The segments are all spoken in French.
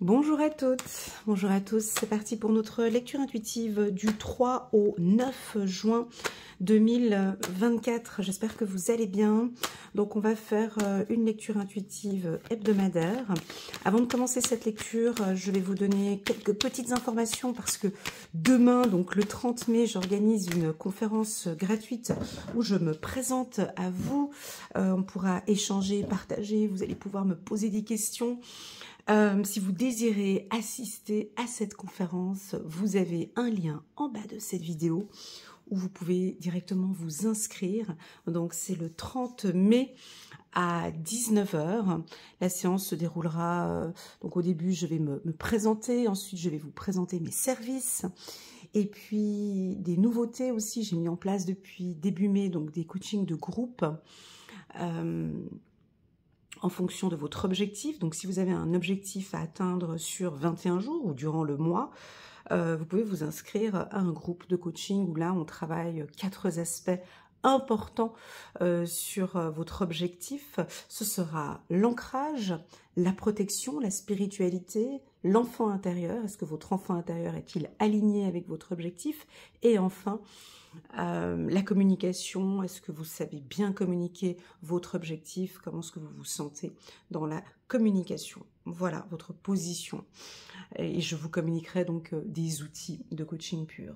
Bonjour à toutes, bonjour à tous, c'est parti pour notre lecture intuitive du 3 au 9 juin 2024. J'espère que vous allez bien. Donc on va faire une lecture intuitive hebdomadaire. Avant de commencer cette lecture, je vais vous donner quelques petites informations parce que demain, donc le 30 mai, j'organise une conférence gratuite où je me présente à vous. On pourra échanger, partager, vous allez pouvoir me poser des questions. Si vous désirez assister à cette conférence, vous avez un lien en bas de cette vidéo où vous pouvez directement vous inscrire. Donc c'est le 30 mai à 19 h. La séance se déroulera, donc au début je vais me présenter, ensuite je vais vous présenter mes services. Et puis des nouveautés aussi, j'ai mis en place depuis début mai, donc des coachings de groupe. En fonction de votre objectif. Donc si vous avez un objectif à atteindre sur 21 jours ou durant le mois, vous pouvez vous inscrire à un groupe de coaching où là on travaille 4 aspects importants sur votre objectif. Ce sera l'ancrage, la protection, la spiritualité, l'enfant intérieur. Est-ce que votre enfant intérieur est-il aligné avec votre objectif? Et enfin, la communication, est-ce que vous savez bien communiquer votre objectif? Comment est-ce que vous vous sentez dans la communication? Voilà votre position. Et je vous communiquerai donc des outils de coaching pur.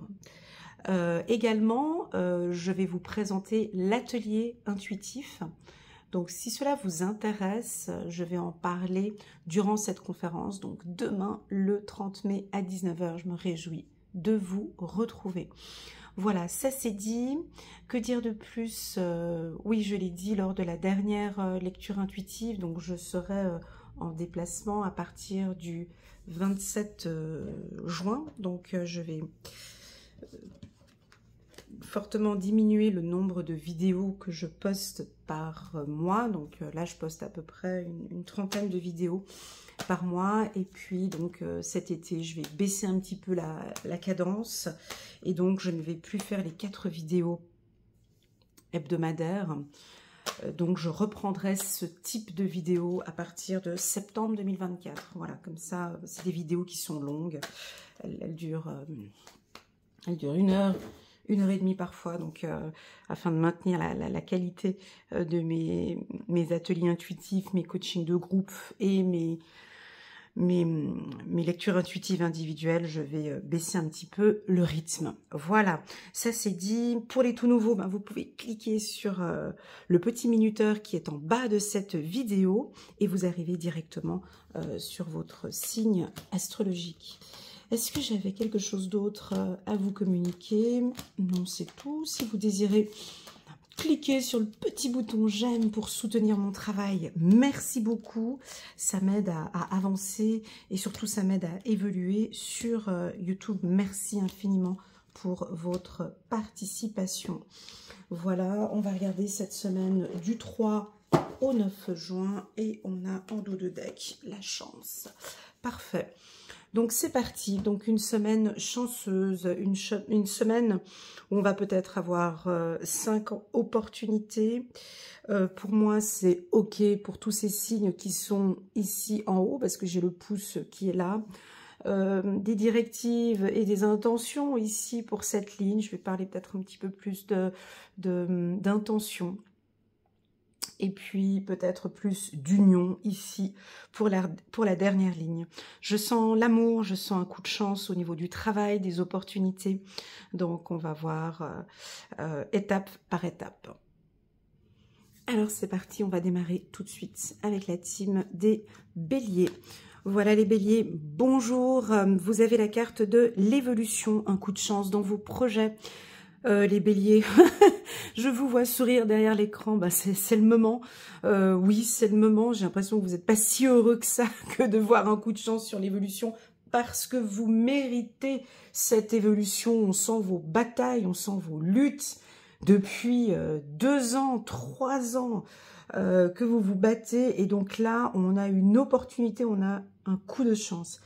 Également, je vais vous présenter l'atelier intuitif. Donc si cela vous intéresse, je vais en parler durant cette conférence. Donc demain, le 30 mai à 19 h, je me réjouis de vous retrouver. Voilà, ça c'est dit. Que dire de plus? Oui, je l'ai dit lors de la dernière lecture intuitive, donc je serai en déplacement à partir du 27 juin. Donc je vais fortement diminuer le nombre de vidéos que je poste par mois. Donc là, je poste à peu près une trentaine de vidéos par mois. Et puis donc cet été, je vais baisser un petit peu la cadence. Et donc, je ne vais plus faire les 4 vidéos hebdomadaires. Donc, je reprendrai ce type de vidéo à partir de septembre 2024. Voilà, comme ça, c'est des vidéos qui sont longues. Elles durent 1 heure, 1 heure et demie parfois. Donc, afin de maintenir la qualité de mes ateliers intuitifs, mes coachings de groupe et mes lectures intuitives individuelles, je vais baisser un petit peu le rythme. Voilà, ça c'est dit. Pour les tout nouveaux, vous pouvez cliquer sur le petit minuteur qui est en bas de cette vidéo et vous arrivez directement sur votre signe astrologique. Est-ce que j'avais quelque chose d'autre à vous communiquer? Non, c'est tout. Si vous désirez cliquez sur le petit bouton j'aime pour soutenir mon travail. Merci beaucoup. Ça m'aide à avancer et surtout ça m'aide à évoluer sur YouTube. Merci infiniment pour votre participation. Voilà, on va regarder cette semaine du 3 au 9 juin et on a en dos de deck la chance. Parfait. Donc c'est parti, donc une semaine chanceuse, une semaine où on va peut-être avoir 5 opportunités. Pour moi c'est ok pour tous ces signes qui sont ici en haut parce que j'ai le pouce qui est là. Des directives et des intentions ici pour cette ligne. Je vais parler peut-être un petit peu plus d'intention. Et puis peut-être plus d'union ici pour la dernière ligne. Je sens l'amour, je sens un coup de chance au niveau du travail, des opportunités. Donc on va voir étape par étape. Alors c'est parti, on va démarrer tout de suite avec la team des béliers. Voilà les béliers, bonjour. Vous avez la carte de l'évolution, un coup de chance dans vos projets. Les béliers, je vous vois sourire derrière l'écran, c'est le moment. Oui, c'est le moment. J'ai l'impression que vous n'êtes pas si heureux que ça, que de voir un coup de chance sur l'évolution, parce que vous méritez cette évolution. On sent vos batailles, on sent vos luttes depuis 2 ans, 3 ans que vous vous battez. Et donc là, on a une opportunité, on a un coup de chance.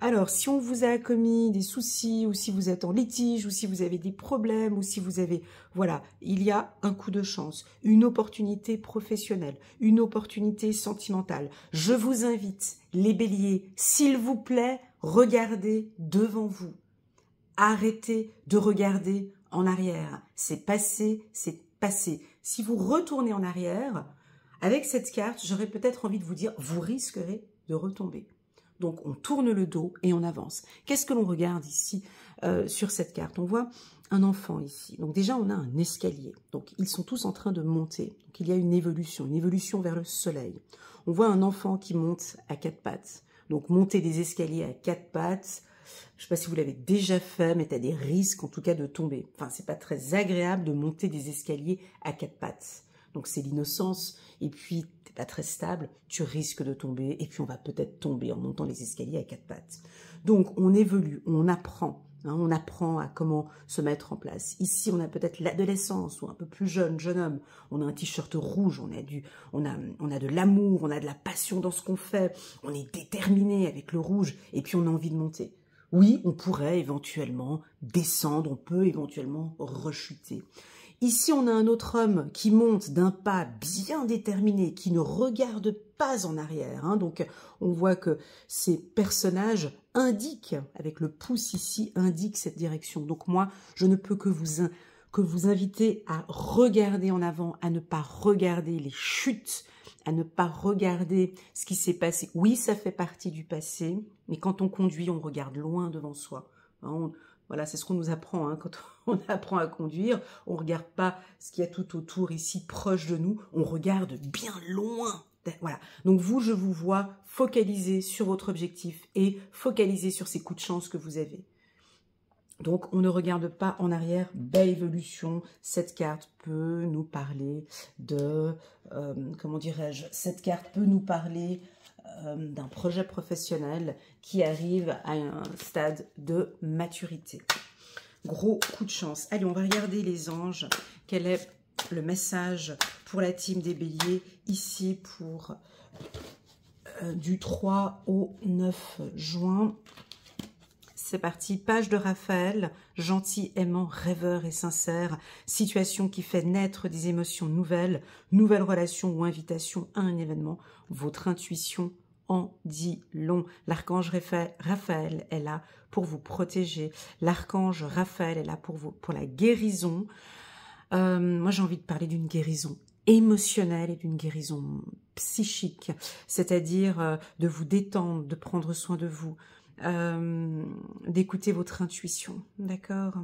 Alors, si on vous a commis des soucis, ou si vous êtes en litige, ou si vous avez des problèmes, ou si vous avez... Voilà, il y a un coup de chance, une opportunité professionnelle, une opportunité sentimentale. Je vous invite, les béliers, s'il vous plaît, regardez devant vous. Arrêtez de regarder en arrière. C'est passé, c'est passé. Si vous retournez en arrière, avec cette carte, j'aurais peut-être envie de vous dire, vous risquerez de retomber. Donc, on tourne le dos et on avance. Qu'est-ce que l'on regarde ici sur cette carte? On voit un enfant ici. Donc déjà, on a un escalier. Donc, ils sont tous en train de monter. Donc, il y a une évolution vers le soleil. On voit un enfant qui monte à 4 pattes. Donc, monter des escaliers à 4 pattes, je ne sais pas si vous l'avez déjà fait, mais tu as des risques en tout cas de tomber. Enfin, c'est pas très agréable de monter des escaliers à 4 pattes. Donc, c'est l'innocence. Et puis, tu n'es pas très stable, tu risques de tomber. Et puis, on va peut-être tomber en montant les escaliers à 4 pattes. Donc, on évolue, on apprend. Hein, on apprend à comment se mettre en place. Ici, on a peut-être l'adolescence ou un peu plus jeune homme. On a un t-shirt rouge, on a de l'amour, on a de la passion dans ce qu'on fait. On est déterminé avec le rouge et puis on a envie de monter. Oui, on pourrait éventuellement descendre, on peut éventuellement rechuter. Ici, on a un autre homme qui monte d'un pas bien déterminé, qui ne regarde pas en arrière. Hein. Donc, on voit que ces personnages indiquent, avec le pouce ici, indiquent cette direction. Donc, moi, je ne peux que vous inviter à regarder en avant, à ne pas regarder les chutes, à ne pas regarder ce qui s'est passé. Oui, ça fait partie du passé, mais quand on conduit, on regarde loin devant soi. Hein, voilà, c'est ce qu'on nous apprend. Hein, quand on apprend à conduire, on ne regarde pas ce qu'il y a tout autour ici, proche de nous. On regarde bien loin. Voilà. Donc vous, je vous vois focaliser sur votre objectif et focaliser sur ces coups de chance que vous avez. Donc, on ne regarde pas en arrière, belle évolution. Cette carte peut nous parler de, comment dirais-je, cette carte peut nous parler d'un projet professionnel qui arrive à un stade de maturité. Gros coup de chance. Allez, on va regarder les anges. Quel est le message pour la team des béliers ici pour du 3 au 9 juin. C'est parti, page de Raphaël, gentil, aimant, rêveur et sincère, situation qui fait naître des émotions nouvelles, nouvelle relation ou invitation à un événement, votre intuition en dit long. L'archange Raphaël est là pour vous protéger, l'archange Raphaël est là pour la guérison. Moi j'ai envie de parler d'une guérison émotionnelle et d'une guérison psychique, c'est-à-dire de vous détendre, de prendre soin de vous, d'écouter votre intuition, d'accord?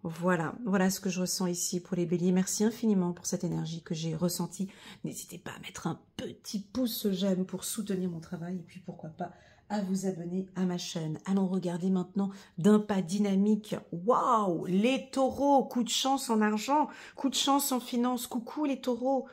Voilà ce que je ressens ici pour les béliers. Merci infiniment pour cette énergie que j'ai ressentie. N'hésitez pas à mettre un petit pouce j'aime pour soutenir mon travail et puis pourquoi pas à vous abonner à ma chaîne. Allons regarder maintenant d'un pas dynamique. Waouh, les taureaux, coup de chance en argent, coup de chance en finance. Coucou les taureaux,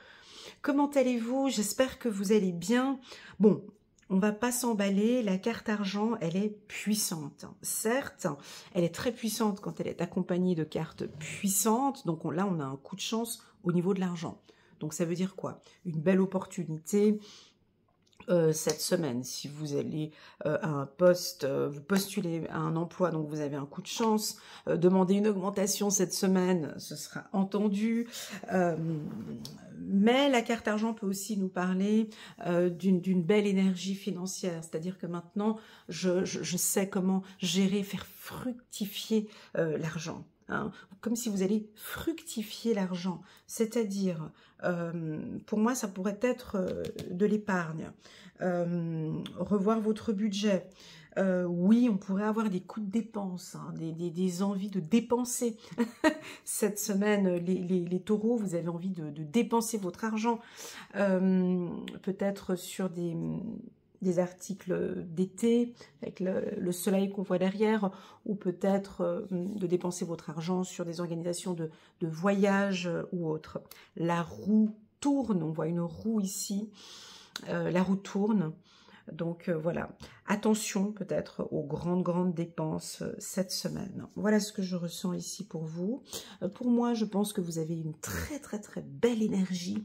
comment allez-vous? J'espère que vous allez bien. Bon, on va pas s'emballer, la carte argent, elle est puissante. Certes, elle est très puissante quand elle est accompagnée de cartes puissantes. Donc là, on a un coup de chance au niveau de l'argent. Donc ça veut dire quoi? Une belle opportunité cette semaine. Si vous allez à un poste, vous postulez à un emploi, donc vous avez un coup de chance. Demandez une augmentation cette semaine, ce sera entendu. Mais la carte argent peut aussi nous parler d'une belle énergie financière. C'est-à-dire que maintenant, je sais comment gérer, faire fructifier l'argent. Hein, comme si vous allez fructifier l'argent, c'est-à-dire, pour moi, ça pourrait être de l'épargne, revoir votre budget. Oui, on pourrait avoir des coups de dépenses, hein, des envies de dépenser. Cette semaine, les taureaux, vous avez envie de dépenser votre argent, peut-être sur des articles d'été, avec le soleil qu'on voit derrière, ou peut-être de dépenser votre argent sur des organisations de voyage ou autres. La roue tourne, on voit une roue ici, la roue tourne. Donc voilà, attention peut-être aux grandes dépenses cette semaine. Voilà ce que je ressens ici pour vous. Pour moi, je pense que vous avez une très belle énergie.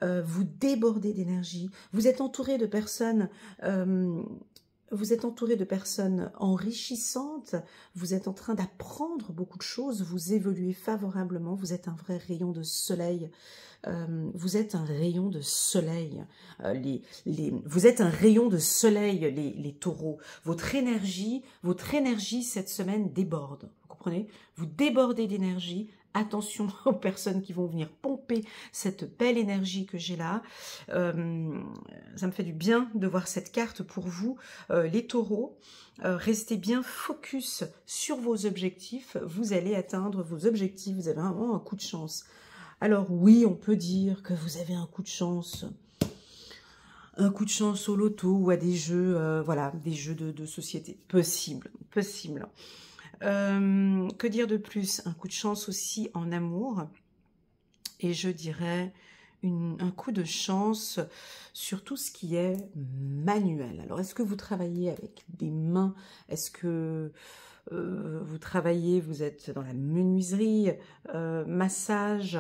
Vous débordez d'énergie. Vous êtes entouré de personnes vous êtes entouré de personnes enrichissantes, vous êtes en train d'apprendre beaucoup de choses, vous évoluez favorablement, vous êtes un vrai rayon de soleil. Vous êtes un rayon de soleil. Vous êtes un rayon de soleil, les taureaux. Votre énergie cette semaine déborde. Vous comprenez? Vous débordez d'énergie. Attention aux personnes qui vont venir pomper cette belle énergie que j'ai là. Ça me fait du bien de voir cette carte pour vous, les taureaux. Restez bien focus sur vos objectifs. Vous allez atteindre vos objectifs. Vous avez vraiment un coup de chance. Alors oui, on peut dire que vous avez un coup de chance. Un coup de chance au loto ou à des jeux, voilà, des jeux de société. Possible, possible. Que dire de plus? Un coup de chance aussi en amour. Et je dirais un coup de chance sur tout ce qui est manuel. Alors, est-ce que vous travaillez avec des mains? Est-ce que vous travaillez, vous êtes dans la menuiserie, massage,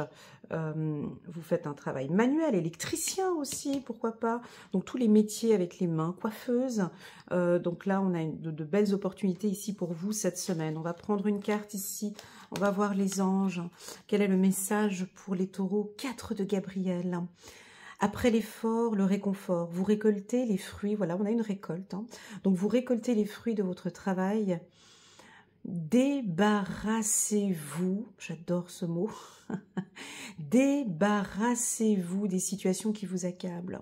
vous faites un travail manuel, électricien aussi, pourquoi pas. Donc tous les métiers avec les mains, coiffeuse. Donc là, on a de belles opportunités ici pour vous cette semaine. On va prendre une carte ici, on va voir les anges. Quel est le message pour les taureaux? 4 de Gabriel. Après l'effort, le réconfort. Vous récoltez les fruits, voilà, on a une récolte. Hein. Donc vous récoltez les fruits de votre travail. Débarrassez-vous, j'adore ce mot, débarrassez-vous des situations qui vous accablent.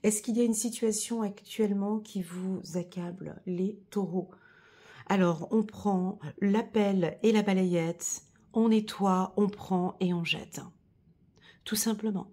Est-ce qu'il y a une situation actuellement qui vous accable, les taureaux? Alors, on prend la pelle et la balayette, on nettoie, on prend et on jette. Tout simplement.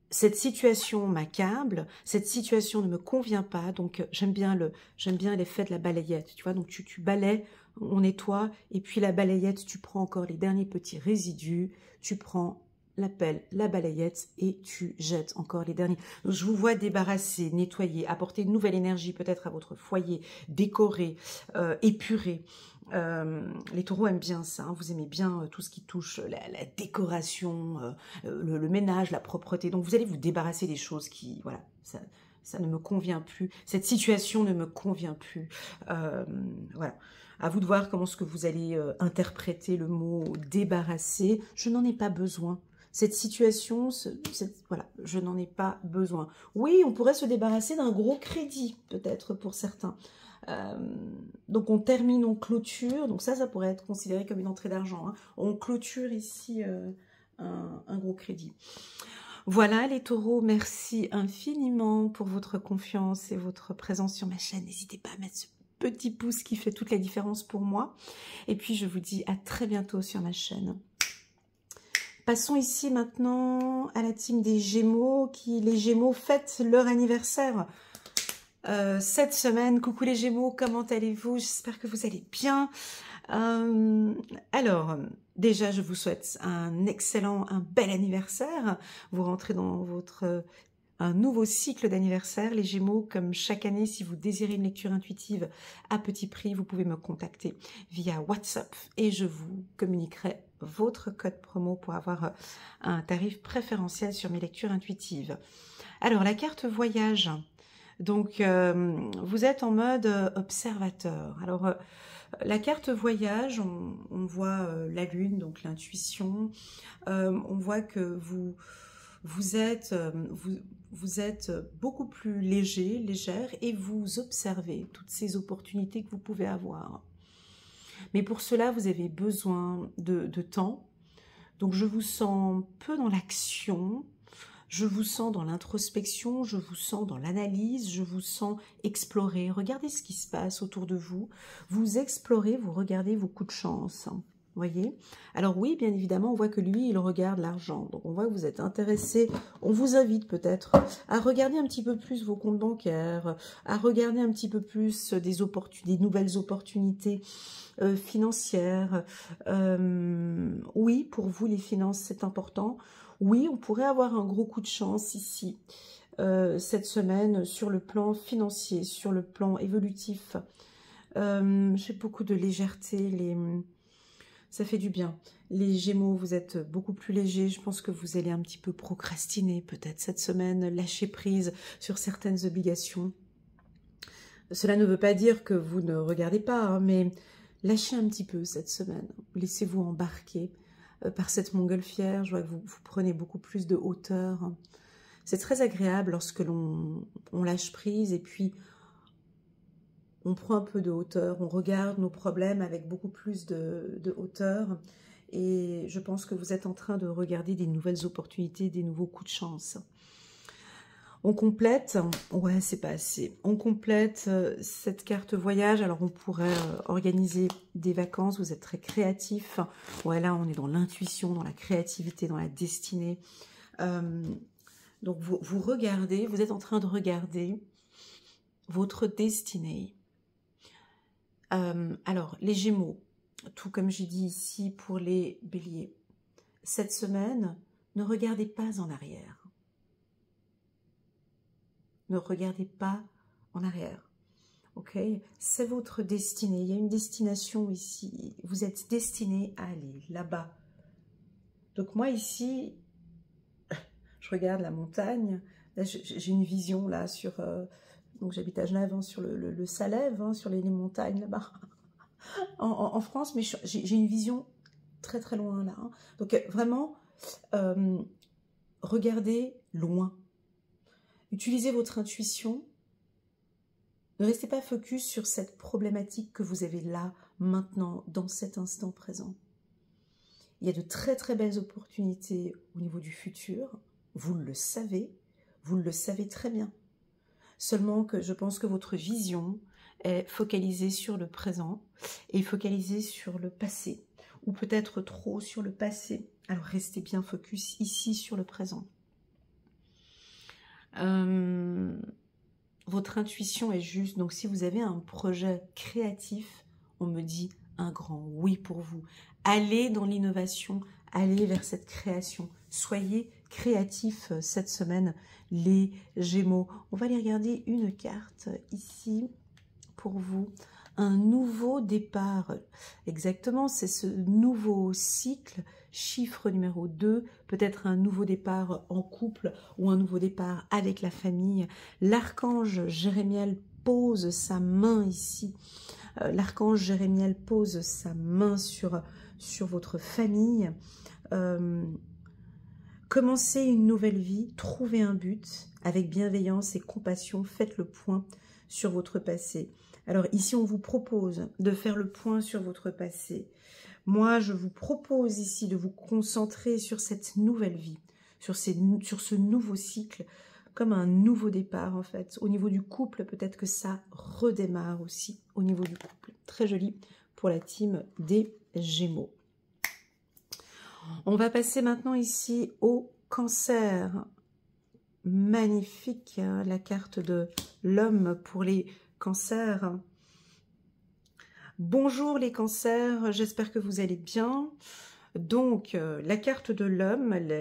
Cette situation m'accable, cette situation ne me convient pas, donc j'aime bien l'effet de la balayette, tu vois, donc tu balayes, on nettoie, et puis la balayette, tu prends encore les derniers petits résidus, tu prends la pelle, la balayette, et tu jettes encore les derniers. Donc, je vous vois débarrasser, nettoyer, apporter une nouvelle énergie peut-être à votre foyer, décorer, épurer. Les taureaux aiment bien ça, hein, vous aimez bien tout ce qui touche la décoration, le ménage, la propreté. Donc vous allez vous débarrasser des choses qui, voilà, ça ne me convient plus. Cette situation ne me convient plus. Voilà. À vous de voir comment est-ce que vous allez interpréter le mot débarrasser. Je n'en ai pas besoin. Cette situation, voilà, je n'en ai pas besoin. Oui, on pourrait se débarrasser d'un gros crédit, peut-être pour certains. Donc on termine, on clôture, donc ça pourrait être considéré comme une entrée d'argent. Hein. On clôture ici un gros crédit. Voilà les taureaux, merci infiniment pour votre confiance et votre présence sur ma chaîne. N'hésitez pas à mettre ce petit pouce qui fait toute la différence pour moi. Et puis je vous dis à très bientôt sur ma chaîne. Passons ici maintenant à la team des Gémeaux, les Gémeaux fêtent leur anniversaire cette semaine. Coucou les Gémeaux, comment allez-vous? J'espère que vous allez bien. Alors, déjà, je vous souhaite un bel anniversaire. Vous rentrez dans un nouveau cycle d'anniversaire. Les Gémeaux, comme chaque année, si vous désirez une lecture intuitive à petit prix, vous pouvez me contacter via WhatsApp et je vous communiquerai votre code promo pour avoir un tarif préférentiel sur mes lectures intuitives. Alors, la carte voyage. Donc, vous êtes en mode observateur. Alors, la carte voyage, on voit la lune, donc l'intuition. On voit que vous êtes beaucoup plus légère, et vous observez toutes ces opportunités que vous pouvez avoir. Mais pour cela, vous avez besoin de temps. Donc, je vous sens peu dans l'action. Je vous sens dans l'introspection, je vous sens dans l'analyse, je vous sens explorer. Regardez ce qui se passe autour de vous. Vous explorez, vous regardez vos coups de chance. Voyez? Alors oui, bien évidemment, on voit que lui, il regarde l'argent. Donc on voit que vous êtes intéressé. On vous invite peut-être à regarder un petit peu plus vos comptes bancaires, à regarder un petit peu plus des nouvelles opportunités financières. Oui, pour vous, les finances, c'est important. Oui, on pourrait avoir un gros coup de chance ici, cette semaine, sur le plan financier, sur le plan évolutif. J'ai beaucoup de légèreté, ça fait du bien. Les Gémeaux, vous êtes beaucoup plus légers. Je pense que vous allez un petit peu procrastiner peut-être cette semaine, lâcher prise sur certaines obligations. Cela ne veut pas dire que vous ne regardez pas, hein, mais lâchez un petit peu cette semaine. Laissez-vous embarquer par cette montgolfière. Je vois que vous prenez beaucoup plus de hauteur. C'est très agréable lorsque l'on lâche prise et puis on prend un peu de hauteur, on regarde nos problèmes avec beaucoup plus de hauteur. Et je pense que vous êtes en train de regarder des nouvelles opportunités, des nouveaux coups de chance. On complète, ouais, c'est pas assez. On complète cette carte voyage. Alors, on pourrait organiser des vacances. Vous êtes très créatif. Ouais, là, on est dans l'intuition, dans la créativité, dans la destinée. Donc, vous regardez, vous êtes en train de regarder votre destinée. Alors, les Gémeaux, tout comme j'ai dit ici pour les Béliers, cette semaine, ne regardez pas en arrière. Ne regardez pas en arrière. Ok? C'est votre destinée. Il y a une destination ici. Vous êtes destiné à aller là-bas. Donc moi ici, je regarde la montagne. Là, j'ai une vision là sur... donc j'habite à Genève, hein, sur le Salève, hein, sur les montagnes là-bas. en France, mais j'ai une vision très très loin là. Hein. Donc vraiment, regardez loin. Utilisez votre intuition. Ne restez pas focus sur cette problématique que vous avez là, maintenant, dans cet instant présent. Il y a de très très belles opportunités au niveau du futur. Vous le savez très bien. Seulement que je pense que votre vision est focalisée sur le présent et focalisée sur le passé. Ou peut-être trop sur le passé. Alors restez bien focus ici sur le présent. Votre intuition est juste. Donc, si vous avez un projet créatif, on me dit un grand oui pour vous. Allez dans l'innovation, allez vers cette création. Soyez créatifs cette semaine, les Gémeaux. On va aller regarder une carte ici pour vous. Un nouveau départ. Exactement, c'est ce nouveau cycle. Chiffre numéro 2, peut-être un nouveau départ en couple ou un nouveau départ avec la famille. L'archange Jérémiel pose sa main ici. L'archange Jérémiel pose sa main sur votre famille. Commencez une nouvelle vie, trouvez un but avec bienveillance et compassion. Faites le point sur votre passé. Alors ici, on vous propose de faire le point sur votre passé. Moi, je vous propose ici de vous concentrer sur cette nouvelle vie, sur ce nouveau cycle, comme un nouveau départ en fait. Au niveau du couple, peut-être que ça redémarre aussi au niveau du couple. Très joli pour la team des Gémeaux. On va passer maintenant ici au Cancer. Magnifique, hein, la carte de l'homme pour les Cancers. Bonjour les Cancers, j'espère que vous allez bien. Donc, la carte de l'homme, elle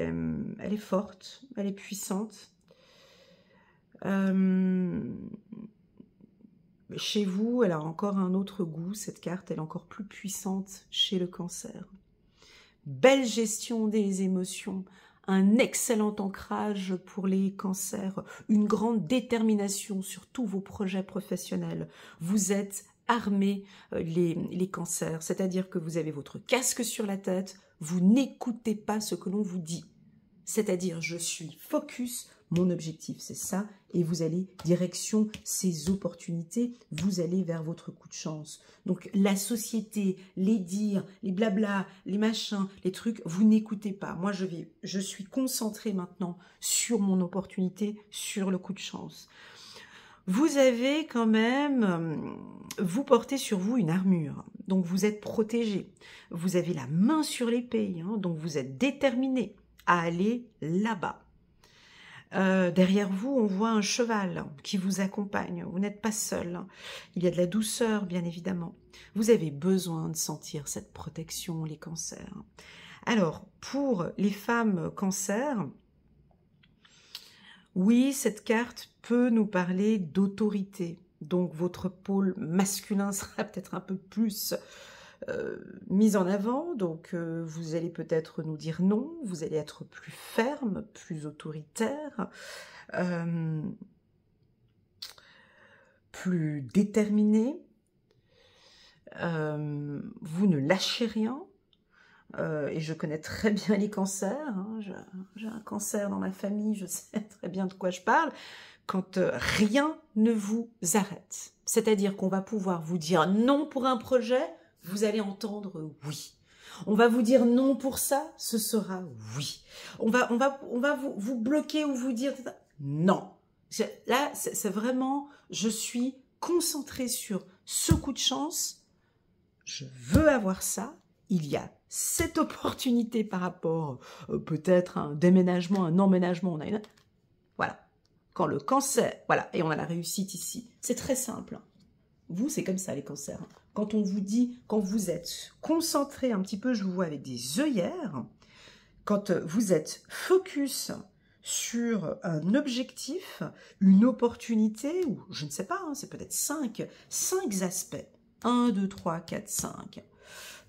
est forte, elle est puissante. Chez vous, elle a encore un autre goût, cette carte, elle est encore plus puissante chez le Cancer. Belle gestion des émotions, un excellent ancrage pour les Cancers, une grande détermination sur tous vos projets professionnels. Vous êtes armés, les Cancers, c'est-à-dire que vous avez votre casque sur la tête, vous n'écoutez pas ce que l'on vous dit. C'est-à-dire, je suis focus, mon objectif c'est ça, et vous allez direction ces opportunités, vous allez vers votre coup de chance. Donc la société, les dires, les blabla, les machins, les trucs, vous n'écoutez pas. Moi je suis concentrée maintenant sur mon opportunité, sur le coup de chance. Vous avez quand même, vous portez sur vous une armure, donc vous êtes protégé. Vous avez la main sur l'épée, hein, donc vous êtes déterminé à aller là-bas. Derrière vous, on voit un cheval qui vous accompagne. Vous n'êtes pas seul. Il y a de la douceur, bien évidemment. Vous avez besoin de sentir cette protection, les Cancers. Alors, pour les femmes Cancer, oui, cette carte peut nous parler d'autorité. Donc, votre pôle masculin sera peut-être un peu plus mise en avant, donc vous allez peut-être nous dire non, vous allez être plus ferme, plus autoritaire, plus déterminé, vous ne lâchez rien, et je connais très bien les cancers, hein, j'ai un cancer dans ma famille, je sais très bien de quoi je parle, quand rien ne vous arrête. C'est-à-dire qu'on va pouvoir vous dire non pour un projet, vous allez entendre oui. On va vous dire non pour ça, ce sera oui. On va vous bloquer ou vous dire non. Là, c'est vraiment, je suis concentrée sur ce coup de chance, je veux avoir ça, il y a cette opportunité par rapport peut-être à un déménagement, un emménagement, voilà. Quand le cancer, voilà, et on a la réussite ici, c'est très simple. Vous, c'est comme ça les cancers. Quand on vous dit, quand vous êtes concentré un petit peu, je vous vois avec des œillères, quand vous êtes focus sur un objectif, une opportunité, ou je ne sais pas, hein, c'est peut-être 5 aspects. 1, 2, 3, 4, 5.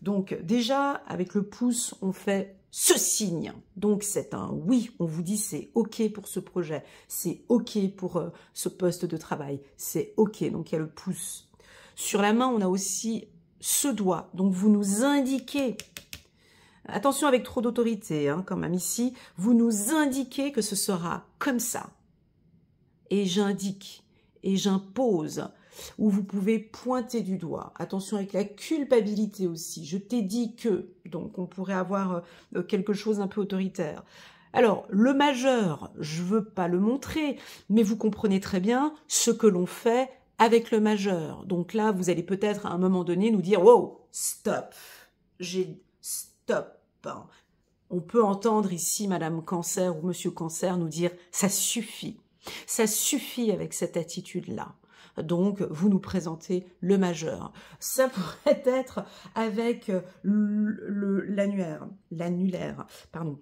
Donc déjà, avec le pouce, on fait ce signe. Donc c'est un oui, on vous dit c'est OK pour ce projet, c'est OK pour ce poste de travail, c'est OK, donc il y a le pouce. Sur la main, on a aussi ce doigt, donc vous nous indiquez, attention avec trop d'autorité, hein, quand même ici, vous nous indiquez que ce sera comme ça. Et j'indique, et j'impose, où vous pouvez pointer du doigt. Attention avec la culpabilité aussi. Je t'ai dit que, donc on pourrait avoir quelque chose d'un peu autoritaire. Alors, le majeur, je ne veux pas le montrer, mais vous comprenez très bien ce que l'on fait avec le majeur. Donc là, vous allez peut-être à un moment donné nous dire « Wow, stop, j'ai stop ». On peut entendre ici Madame Cancer ou Monsieur Cancer nous dire « Ça suffit ». Ça suffit avec cette attitude-là. Donc, vous nous présentez le majeur. Ça pourrait être avec l'annulaire, pardon.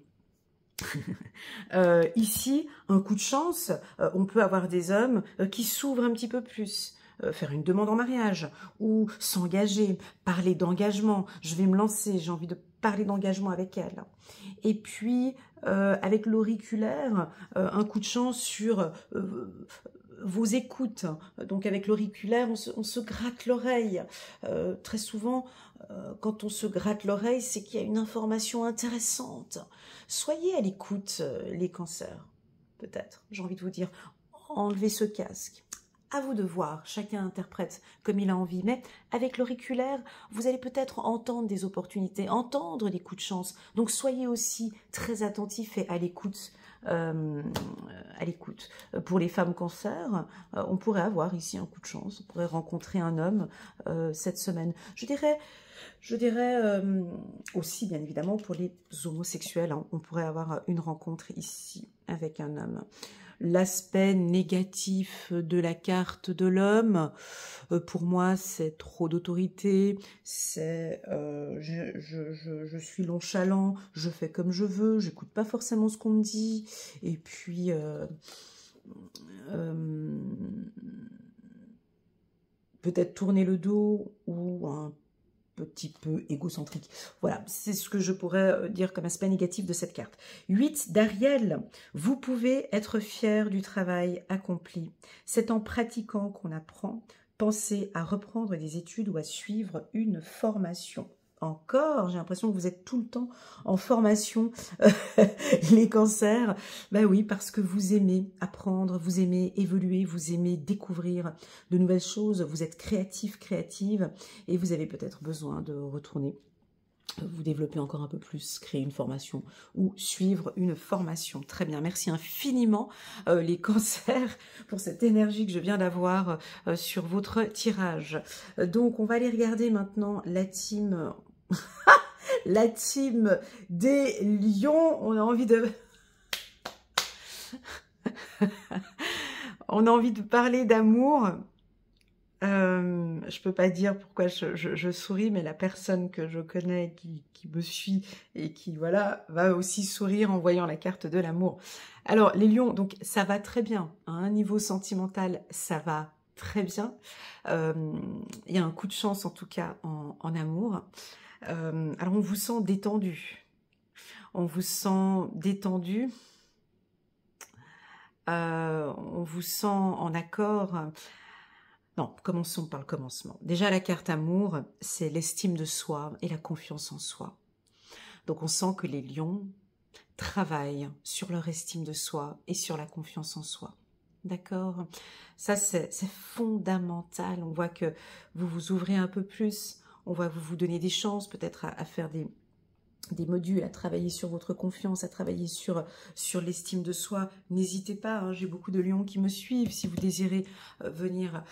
Ici, un coup de chance, on peut avoir des hommes qui s'ouvrent un petit peu plus. Faire une demande en mariage ou s'engager, parler d'engagement. Je vais me lancer, j'ai envie de parler d'engagement avec elle. Et puis, avec l'auriculaire, un coup de chance sur vos écoutes. Donc avec l'auriculaire, on se gratte l'oreille. Très souvent, quand on se gratte l'oreille, c'est qu'il y a une information intéressante. Soyez à l'écoute, les cancers, peut-être. J'ai envie de vous dire, enlevez ce casque. À vous de voir, chacun interprète comme il a envie, mais avec l'auriculaire, vous allez peut-être entendre des opportunités, entendre des coups de chance. Donc soyez aussi très attentifs et à l'écoute. Pour les femmes cancer, on pourrait avoir ici un coup de chance, on pourrait rencontrer un homme cette semaine. Je dirais aussi, bien évidemment, pour les homosexuels, hein, on pourrait avoir une rencontre ici avec un homme. L'aspect négatif de la carte de l'homme, pour moi, c'est trop d'autorité, c'est je suis nonchalant, je fais comme je veux, j'écoute pas forcément ce qu'on me dit, et puis peut-être tourner le dos ou un petit peu égocentrique. Voilà, c'est ce que je pourrais dire comme aspect négatif de cette carte. 8 d'Ariel, vous pouvez être fier du travail accompli. C'est en pratiquant qu'on apprend. Pensez à reprendre des études ou à suivre une formation. Encore, j'ai l'impression que vous êtes tout le temps en formation, les cancers. Ben oui, parce que vous aimez apprendre, vous aimez évoluer, vous aimez découvrir de nouvelles choses, vous êtes créatif, créative, et vous avez peut-être besoin de retourner vous développer encore un peu plus, créer une formation ou suivre une formation. Très bien, merci infiniment les cancers pour cette énergie que je viens d'avoir sur votre tirage. Donc on va aller regarder maintenant la team... la team des lions. On a envie de... on a envie de parler d'amour. Je peux pas dire pourquoi je souris, mais la personne que je connais, qui me suit et qui, voilà, va aussi sourire en voyant la carte de l'amour. Alors, les lions, donc, ça va très bien. À un niveau sentimental, ça va très bien. Il y a un coup de chance, en tout cas, en amour. Alors, on vous sent détendu. On vous sent détendu. On vous sent en accord Non, commençons par le commencement. Déjà, la carte amour, c'est l'estime de soi et la confiance en soi. Donc, on sent que les lions travaillent sur leur estime de soi et sur la confiance en soi. D'accord? Ça, c'est fondamental. On voit que vous vous ouvrez un peu plus. On voit que vous vous donnez des chances peut-être à faire des modules, à travailler sur votre confiance, à travailler sur l'estime de soi. N'hésitez pas, hein, j'ai beaucoup de lions qui me suivent. Si vous désirez venir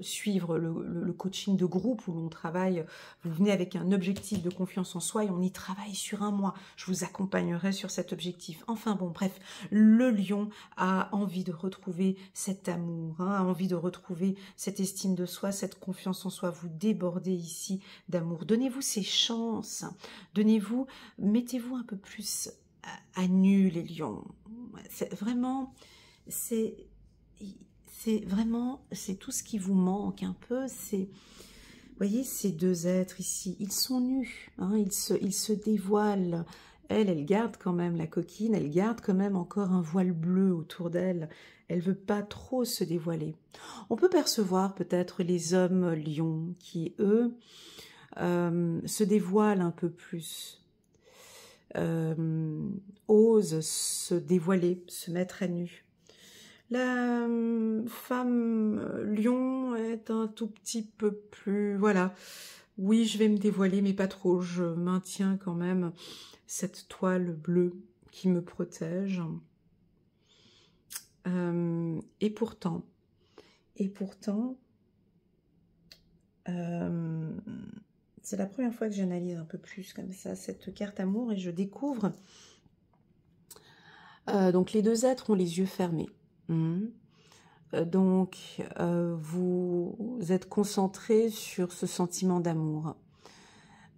suivre le coaching de groupe où l'on travaille, vous venez avec un objectif de confiance en soi et on y travaille sur un mois. Je vous accompagnerai sur cet objectif. Enfin bon, bref, le lion a envie de retrouver cet amour, hein, a envie de retrouver cette estime de soi, cette confiance en soi. Vous débordez ici d'amour. Donnez-vous ces chances. Mettez-vous un peu plus à nu, les lions. C'est vraiment, c'est tout ce qui vous manque un peu. Vous voyez, ces deux êtres ici, ils sont nus, hein, ils se dévoilent. Elle garde quand même la coquine, elle garde quand même encore un voile bleu autour d'elle. Elle veut pas trop se dévoiler. On peut percevoir peut-être les hommes lions qui, eux, se dévoilent un peu plus, osent se dévoiler, se mettre à nu. La femme lion est un tout petit peu plus, voilà, oui, je vais me dévoiler, mais pas trop, je maintiens quand même cette toile bleue qui me protège. Et pourtant, c'est la première fois que j'analyse un peu plus comme ça cette carte amour et je découvre. Donc les deux êtres ont les yeux fermés. Donc vous êtes concentré sur ce sentiment d'amour.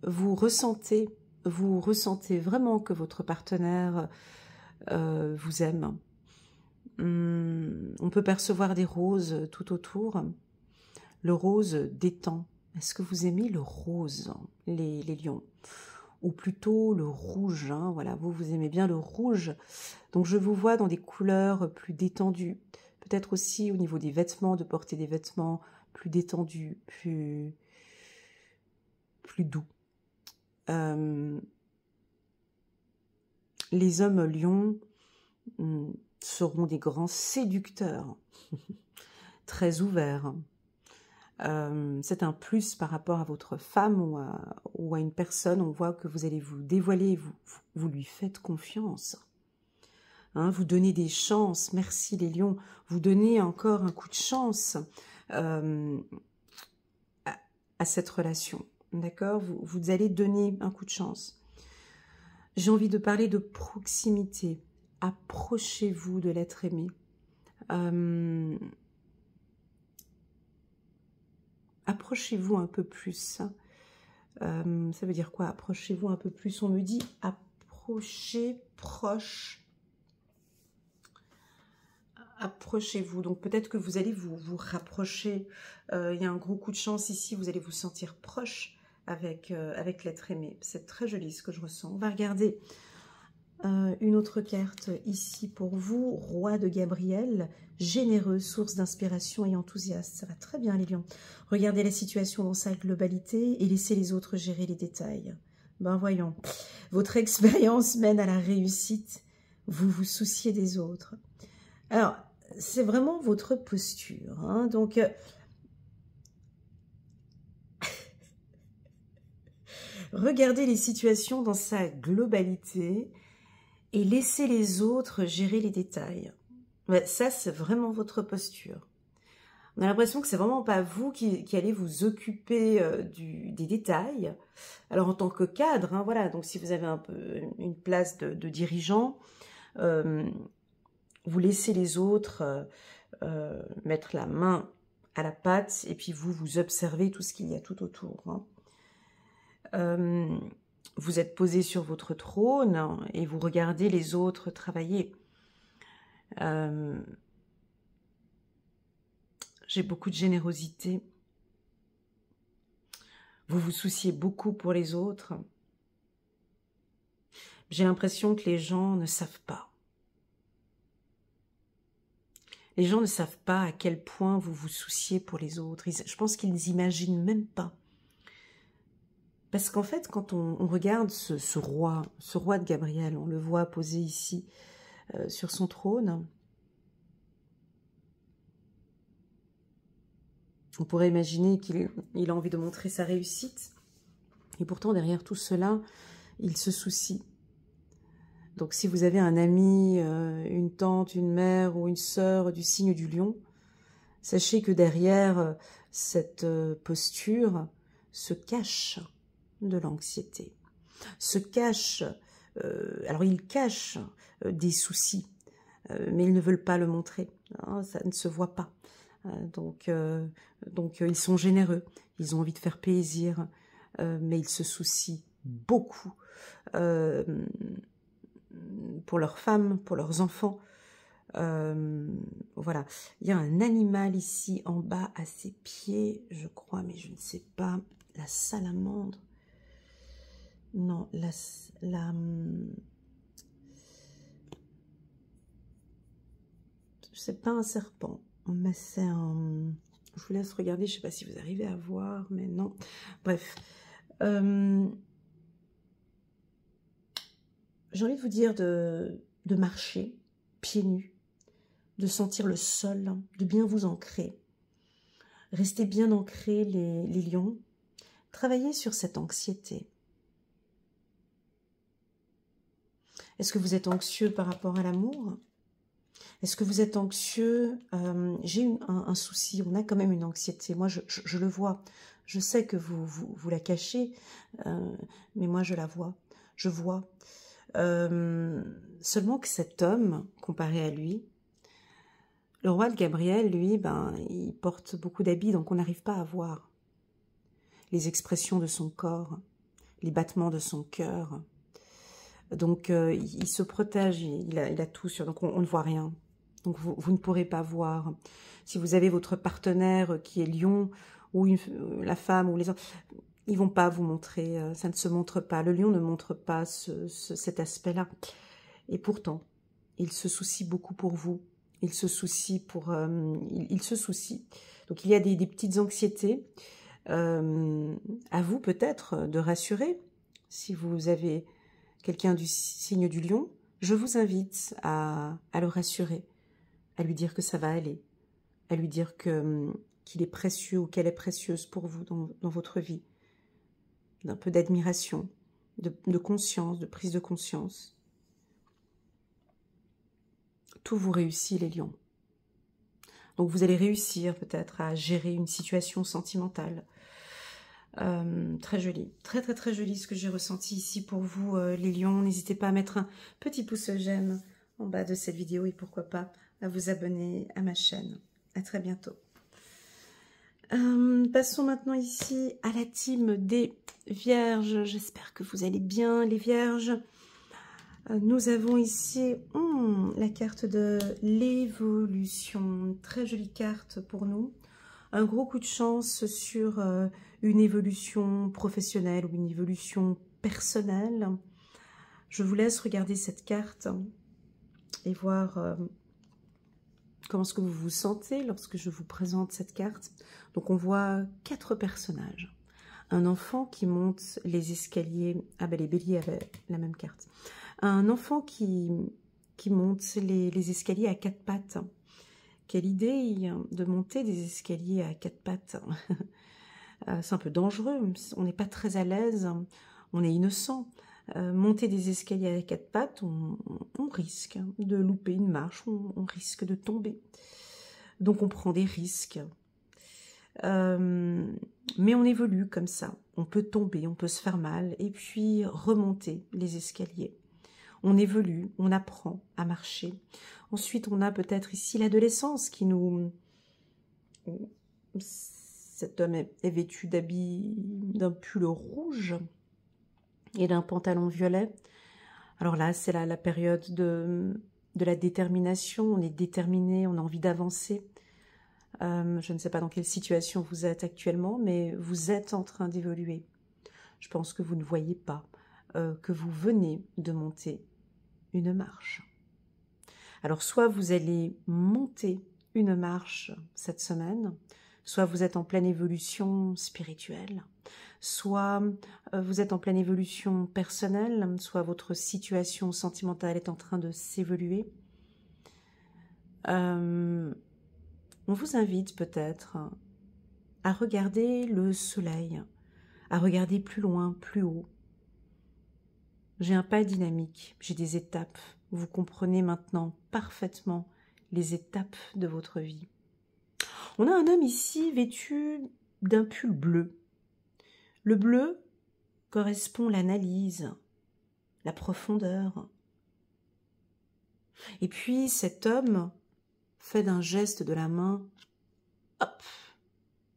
Vous ressentez vraiment que votre partenaire vous aime. On peut percevoir des roses tout autour. Le rose détend. Est-ce que vous aimez le rose, les lions? Ou plutôt le rouge, hein, voilà, vous aimez bien le rouge. Donc je vous vois dans des couleurs plus détendues. Peut-être aussi au niveau des vêtements, de porter des vêtements plus détendus, plus doux. Les hommes lions seront des grands séducteurs, très ouverts. C'est un plus par rapport à votre femme ou à une personne. On voit que vous allez vous dévoiler, vous lui faites confiance. Hein, vous donnez des chances, merci les lions, vous donnez encore un coup de chance à cette relation. D'accord, vous allez donner un coup de chance. J'ai envie de parler de proximité. Approchez-vous de l'être aimé. Approchez-vous un peu plus. Ça veut dire quoi? Approchez-vous un peu plus. On me dit approchez, proche. Approchez-vous. Donc peut-être que vous allez vous rapprocher. Il y a un gros coup de chance ici. Vous allez vous sentir proche avec l'être aimé. C'est très joli ce que je ressens. On va regarder une autre carte ici pour vous. Roi de Gabriel, généreux, source d'inspiration et enthousiaste. Ça va très bien les lions. Regardez la situation dans sa globalité et laissez les autres gérer les détails. Ben voyons, votre expérience mène à la réussite. Vous vous souciez des autres. Alors, c'est vraiment votre posture. Hein, donc, regardez les situations dans sa globalité et laissez les autres gérer les détails. Ouais, ça, c'est vraiment votre posture. On a l'impression que c'est vraiment pas vous qui allez vous occuper des détails. Alors, en tant que cadre, hein, voilà, donc si vous avez un peu une place de dirigeant, vous laissez les autres mettre la main à la pâte et puis vous observez tout ce qu'il y a tout autour. Hein. Vous êtes posé sur votre trône et vous regardez les autres travailler. J'ai beaucoup de générosité. Vous vous souciez beaucoup pour les autres. J'ai l'impression que les gens ne savent pas. Les gens ne savent pas à quel point vous vous souciez pour les autres. Je pense qu'ils n'imaginent même pas. Parce qu'en fait, quand on regarde ce roi de Gabriel, on le voit posé ici sur son trône, on pourrait imaginer qu'il a envie de montrer sa réussite. Et pourtant, derrière tout cela, il se soucie. Donc, si vous avez un ami, une tante, une mère ou une sœur du signe du lion, sachez que derrière cette posture se cache de l'anxiété. Alors ils cachent des soucis, mais ils ne veulent pas le montrer. Hein, ça ne se voit pas. Donc ils sont généreux, ils ont envie de faire plaisir, mais ils se soucient beaucoup pour leurs femmes, pour leurs enfants. Voilà, il y a un animal ici en bas à ses pieds, je crois, mais je ne sais pas, la salamandre. Non, c'est pas un serpent, mais c'est un... Je vous laisse regarder, je ne sais pas si vous arrivez à voir, mais non. Bref. J'ai envie de vous dire de marcher pieds nus, de sentir le sol, de bien vous ancrer. Restez bien ancrés les lions. Travaillez sur cette anxiété. Est-ce que vous êtes anxieux par rapport à l'amour? Est-ce que vous êtes anxieux? J'ai un souci, on a quand même une anxiété. Moi, je le vois. Je sais que vous la cachez, mais moi, je la vois. Je vois. Seulement que cet homme, comparé à lui, le roi de Gabriel, lui, il porte beaucoup d'habits, donc on n'arrive pas à voir les expressions de son corps, les battements de son cœur. Donc, il se protège, il a tout sur, donc on ne voit rien. Donc, vous ne pourrez pas voir. Si vous avez votre partenaire qui est lion, ou la femme, ou les autres, ils vont pas vous montrer, ça ne se montre pas. Le lion ne montre pas cet aspect-là. Et pourtant, il se soucie beaucoup pour vous. Il se soucie pour... il se soucie. Donc, il y a des petites anxiétés. À vous, peut-être, de rassurer. Si vous avez quelqu'un du signe du lion, je vous invite à le rassurer, à lui dire que ça va aller, à lui dire qu'il est précieux ou qu'elle est précieuse pour vous dans votre vie. D'un peu d'admiration, de conscience, de prise de conscience. Tout vous réussit, les lions. Donc vous allez réussir peut-être à gérer une situation sentimentale. Très joli, très joli ce que j'ai ressenti ici pour vous, les lions. N'hésitez pas à mettre un petit pouce j'aime en bas de cette vidéo et pourquoi pas à vous abonner à ma chaîne. À très bientôt. Passons maintenant ici à la team des Vierges. J'espère que vous allez bien, les Vierges. Nous avons ici la carte de l'évolution. Très jolie carte pour nous. Un gros coup de chance sur une évolution professionnelle ou une évolution personnelle. Je vous laisse regarder cette carte et voir comment est-ce que vous vous sentez lorsque je vous présente cette carte. Donc on voit 4 personnages. Un enfant qui monte les escaliers. Ah ben les béliers avaient la même carte. Un enfant qui monte les escaliers à 4 pattes. Quelle idée de monter des escaliers à 4 pattes. C'est un peu dangereux, on n'est pas très à l'aise, on est innocent. Monter des escaliers à 4 pattes, on risque de louper une marche, on risque de tomber. Donc on prend des risques. Mais on évolue comme ça. On peut tomber, on peut se faire mal et puis remonter les escaliers. On évolue, on apprend à marcher. Ensuite, on a peut-être ici l'adolescence qui nous... Cet homme est vêtu d'habits, d'un pull rouge et d'un pantalon violet. Alors là, c'est la période de la détermination. On est déterminé, on a envie d'avancer. Je ne sais pas dans quelle situation vous êtes actuellement, mais vous êtes en train d'évoluer. Je pense que vous ne voyez pas que vous venez de monter une marche. Alors, soit vous allez monter une marche cette semaine. Soit vous êtes en pleine évolution spirituelle, soit vous êtes en pleine évolution personnelle, soit votre situation sentimentale est en train de s'évoluer. On vous invite peut-être à regarder le soleil, à regarder plus loin, plus haut. J'ai un pas dynamique, j'ai des étapes. Vous comprenez maintenant parfaitement les étapes de votre vie. On a un homme ici vêtu d'un pull bleu. Le bleu correspond à l'analyse, la profondeur. Et puis cet homme fait d'un geste de la main, hop,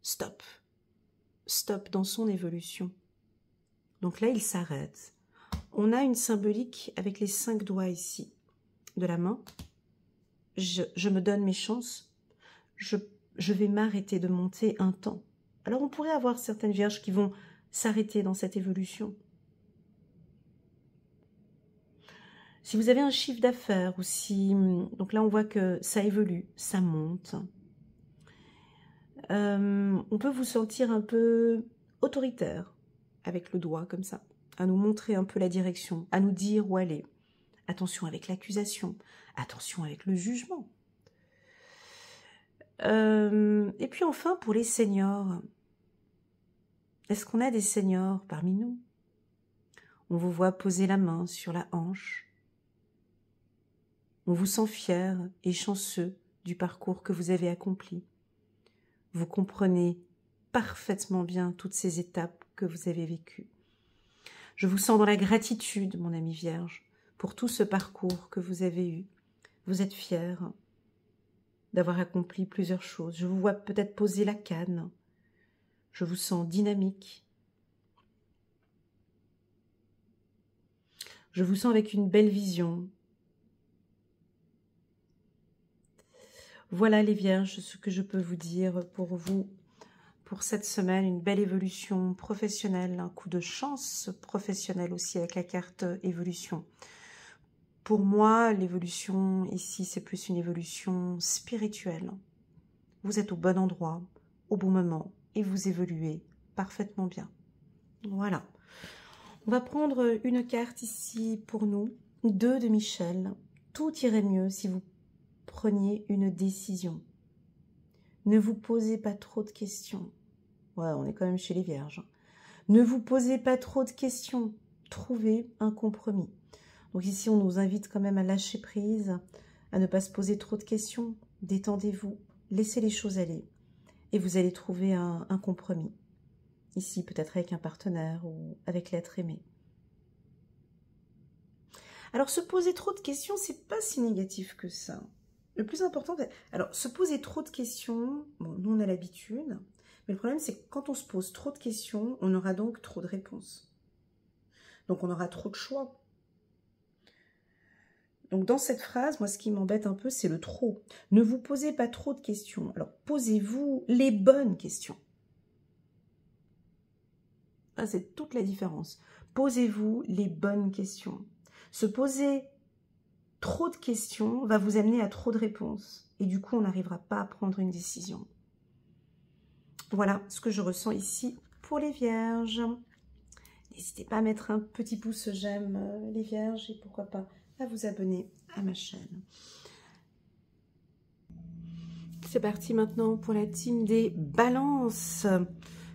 stop, stop dans son évolution. Donc là, il s'arrête. On a une symbolique avec les 5 doigts ici de la main. Je me donne mes chances. Je vais m'arrêter de monter un temps. Alors on pourrait avoir certaines vierges qui vont s'arrêter dans cette évolution. Si vous avez un chiffre d'affaires ou si... Donc là on voit que ça évolue, ça monte. On peut vous sentir un peu autoritaire avec le doigt comme ça, à nous montrer un peu la direction, à nous dire où aller. Attention avec l'accusation, attention avec le jugement. Et puis enfin, pour les seniors, est-ce qu'on a des seniors parmi nous? On vous voit poser la main sur la hanche. On vous sent fier et chanceux du parcours que vous avez accompli. Vous comprenez parfaitement bien toutes ces étapes que vous avez vécues. Je vous sens dans la gratitude, mon ami Vierge, pour tout ce parcours que vous avez eu. Vous êtes fier d'avoir accompli plusieurs choses. Je vous vois peut-être poser la canne. Je vous sens dynamique. Je vous sens avec une belle vision. Voilà les Vierges, ce que je peux vous dire pour vous, pour cette semaine. Une belle évolution professionnelle, un coup de chance professionnelle aussi avec la carte évolution. Pour moi, l'évolution ici, c'est plus une évolution spirituelle. Vous êtes au bon endroit, au bon moment, et vous évoluez parfaitement bien. Voilà. On va prendre une carte ici pour nous, 2 de Michel. Tout irait mieux si vous preniez une décision. Ne vous posez pas trop de questions. Ouais, on est quand même chez les Vierges. Ne vous posez pas trop de questions. Trouvez un compromis. Donc ici, on nous invite quand même à lâcher prise, à ne pas se poser trop de questions. Détendez-vous, laissez les choses aller. Et vous allez trouver un compromis. Ici, peut-être avec un partenaire ou avec l'être aimé. Alors, se poser trop de questions, c'est pas si négatif que ça. Le plus important, alors, se poser trop de questions, bon, nous on a l'habitude, mais le problème c'est que quand on se pose trop de questions, on aura donc trop de réponses. Donc on aura trop de choix. Donc dans cette phrase, moi ce qui m'embête un peu, c'est le trop. Ne vous posez pas trop de questions. Alors posez-vous les bonnes questions. Ah, c'est toute la différence. Posez-vous les bonnes questions. Se poser trop de questions va vous amener à trop de réponses. Et du coup, on n'arrivera pas à prendre une décision. Voilà ce que je ressens ici pour les Vierges. N'hésitez pas à mettre un petit pouce j'aime les Vierges et pourquoi pas à vous abonner à ma chaîne. C'est parti maintenant pour la team des balances.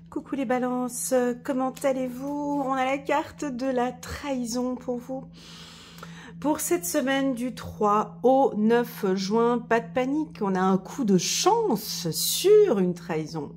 Coucou les balances, comment allez-vous? On a la carte de la trahison pour vous. Pour cette semaine du 3 au 9 juin, pas de panique, on a un coup de chance sur une trahison.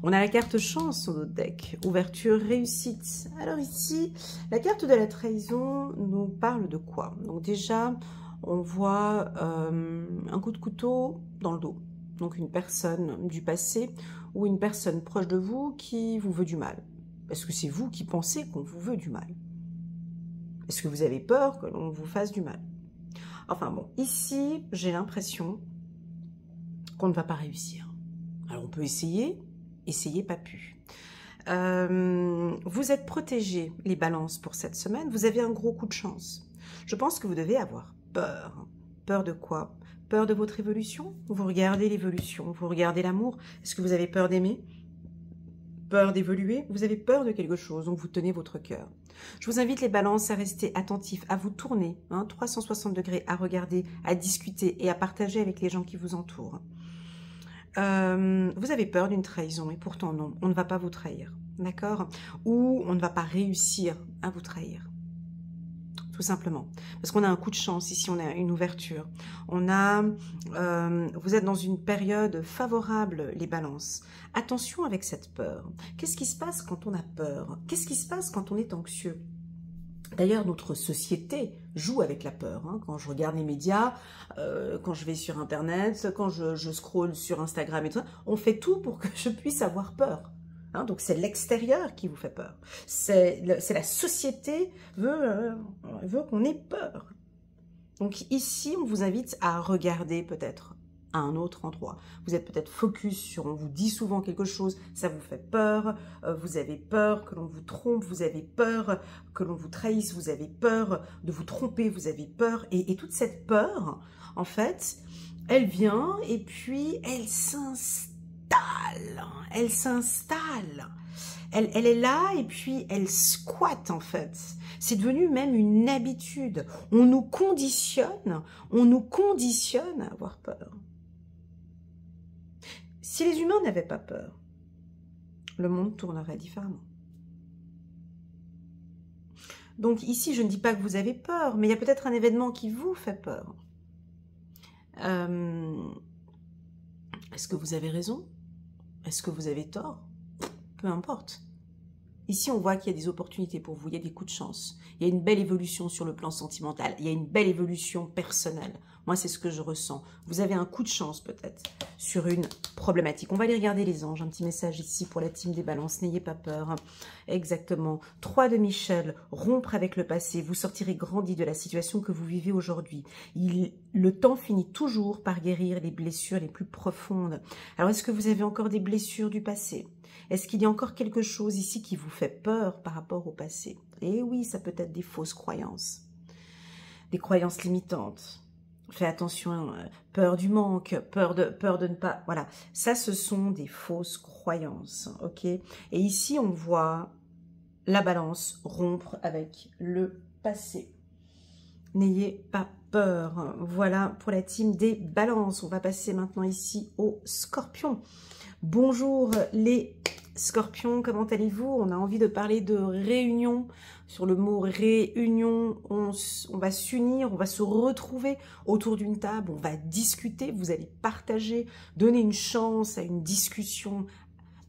On a la carte chance sur notre deck, ouverture, réussite. Alors ici, la carte de la trahison nous parle de quoi? Donc déjà, on voit un coup de couteau dans le dos. Donc une personne du passé ou une personne proche de vous qui vous veut du mal. Est-ce que c'est vous qui pensez qu'on vous veut du mal? Est-ce que vous avez peur que l'on vous fasse du mal? Enfin bon, ici, j'ai l'impression qu'on ne va pas réussir. Alors on peut essayer, pas pu. Vous êtes protégés, les balances, pour cette semaine. Vous avez un gros coup de chance. Je pense que vous devez avoir peur. Peur de quoi? Peur de votre évolution? Vous regardez l'évolution, vous regardez l'amour. Est-ce que vous avez peur d'aimer? Peur d'évoluer? Vous avez peur de quelque chose, donc vous tenez votre cœur. Je vous invite les balances à rester attentifs, à vous tourner, 360 degrés, à regarder, à discuter et à partager avec les gens qui vous entourent. Vous avez peur d'une trahison et pourtant non, on ne va pas vous trahir, d'accord? Ou on ne va pas réussir à vous trahir. Tout simplement. Parce qu'on a un coup de chance, ici on a une ouverture. On a, vous êtes dans une période favorable, les balances. Attention avec cette peur. Qu'est-ce qui se passe quand on a peur? Qu'est-ce qui se passe quand on est anxieux? D'ailleurs, notre société joue avec la peur. Quand je regarde les médias, quand je vais sur Internet, quand je scrolle sur Instagram et tout ça, on fait tout pour que je puisse avoir peur. Donc c'est l'extérieur qui vous fait peur. C'est la société veut qu'on ait peur. Donc ici, on vous invite à regarder peut-être à un autre endroit. Vous êtes peut-être focus sur, on vous dit souvent quelque chose, ça vous fait peur, vous avez peur que l'on vous trompe, vous avez peur que l'on vous trahisse, vous avez peur de vous tromper, vous avez peur. Et toute cette peur, en fait, elle vient et puis elle s'installe. Elle s'installe. Elle est là et puis elle squatte en fait. C'est devenu même une habitude. On nous conditionne à avoir peur. Si les humains n'avaient pas peur, le monde tournerait différemment. Donc ici, je ne dis pas que vous avez peur, mais il y a peut-être un événement qui vous fait peur. Est-ce que vous avez raison? Est-ce que vous avez tort? Peu importe. Ici, on voit qu'il y a des opportunités pour vous, il y a des coups de chance. Il y a une belle évolution sur le plan sentimental, il y a une belle évolution personnelle. Moi, c'est ce que je ressens. Vous avez un coup de chance peut-être sur une problématique. On va aller regarder les anges. Un petit message ici pour la team des balances. N'ayez pas peur. Exactement. 3 de Michel. Rompre avec le passé. Vous sortirez grandi de la situation que vous vivez aujourd'hui. Le temps finit toujours par guérir les blessures les plus profondes. Alors, est-ce que vous avez encore des blessures du passé? Est-ce qu'il y a encore quelque chose ici qui vous fait peur par rapport au passé? Eh oui, ça peut être des fausses croyances. Des croyances limitantes. Faites attention, peur du manque, peur de ne pas... Voilà, ça, ce sont des fausses croyances, ok? Et ici, on voit la balance rompre avec le passé. N'ayez pas peur. Voilà pour la team des balances. On va passer maintenant ici aux scorpions. Bonjour les scorpions, comment allez-vous? On a envie de parler de réunion. Sur le mot réunion, on va s'unir, on va se retrouver autour d'une table, on va discuter, vous allez partager, donner une chance à une discussion,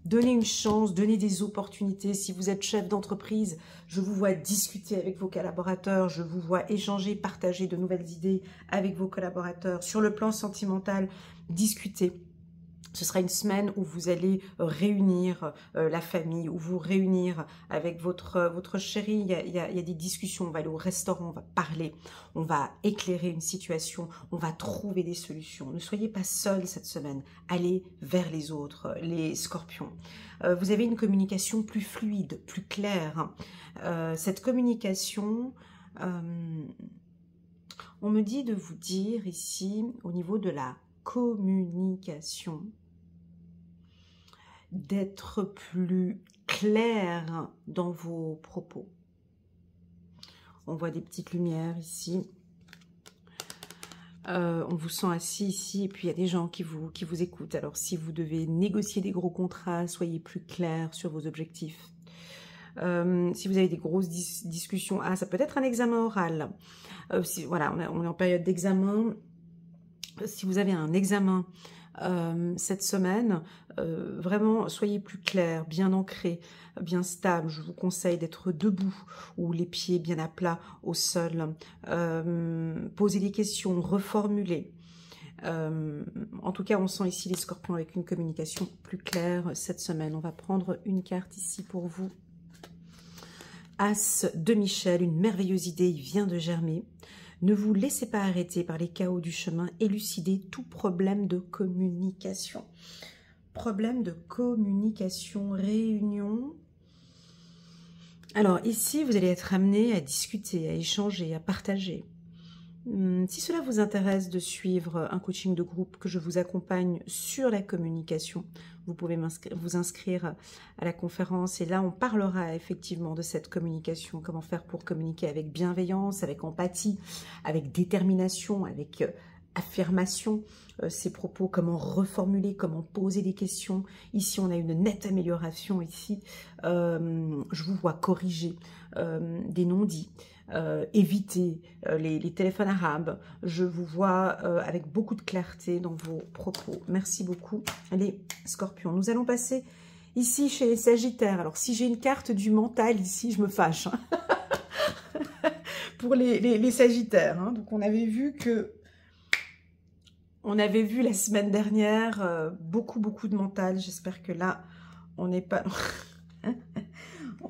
donner une chance, donner des opportunités. Si vous êtes chef d'entreprise, je vous vois discuter avec vos collaborateurs, je vous vois échanger, partager de nouvelles idées avec vos collaborateurs. Sur le plan sentimental, discuter. Ce sera une semaine où vous allez réunir la famille, où vous réunir avec votre chéri. Il y a des discussions, on va aller au restaurant, on va parler, on va éclairer une situation, on va trouver des solutions. Ne soyez pas seuls cette semaine, allez vers les autres, les scorpions. Vous avez une communication plus fluide, plus claire. Cette communication, on me dit de vous dire ici, au niveau de la communication, d'être plus clair dans vos propos. On voit des petites lumières ici. On vous sent assis ici et puis il y a des gens qui vous écoutent. Alors si vous devez négocier des gros contrats, soyez plus clair sur vos objectifs. Si vous avez des grosses discussions, ça peut être un examen oral. Voilà, on est en période d'examen. Si vous avez un examen cette semaine, vraiment soyez plus clair, bien ancré, bien stable. Je vous conseille d'être debout ou les pieds bien à plat au sol. Posez des questions, reformulez. En tout cas, on sent ici les scorpions avec une communication plus claire cette semaine. On va prendre une carte ici pour vous. As de Michel, une merveilleuse idée, il vient de germer. Ne vous laissez pas arrêter par les chaos du chemin. Élucidez tout problème de communication. Problème de communication, réunion. Alors ici, vous allez être amené à discuter, à échanger, à partager. Si cela vous intéresse de suivre un coaching de groupe, que je vous accompagne sur la communication, vous pouvez vous inscrire à la conférence et là on parlera effectivement de cette communication, comment faire pour communiquer avec bienveillance, avec empathie, avec détermination, avec affirmation, ses propos, comment reformuler, comment poser des questions. Ici on a une nette amélioration ici, je vous vois corriger des non-dits, éviter les téléphones arabes. Je vous vois avec beaucoup de clarté dans vos propos. Merci beaucoup les scorpions. Nous allons passer ici chez les sagittaires. Alors si j'ai une carte du mental ici, je me fâche. Hein. Pour les sagittaires. Hein. Donc on avait vu que... On avait vu la semaine dernière beaucoup de mental. J'espère que là, on n'est pas...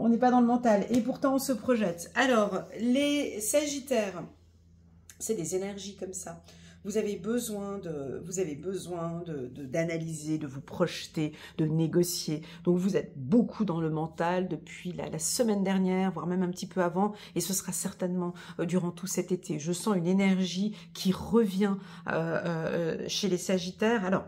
On n'est pas dans le mental et pourtant on se projette. Alors, les sagittaires, c'est des énergies comme ça. Vous avez besoin d'analyser, de vous projeter, de négocier. Donc, vous êtes beaucoup dans le mental depuis la semaine dernière, voire même un petit peu avant. Et ce sera certainement durant tout cet été. Je sens une énergie qui revient chez les sagittaires. Alors,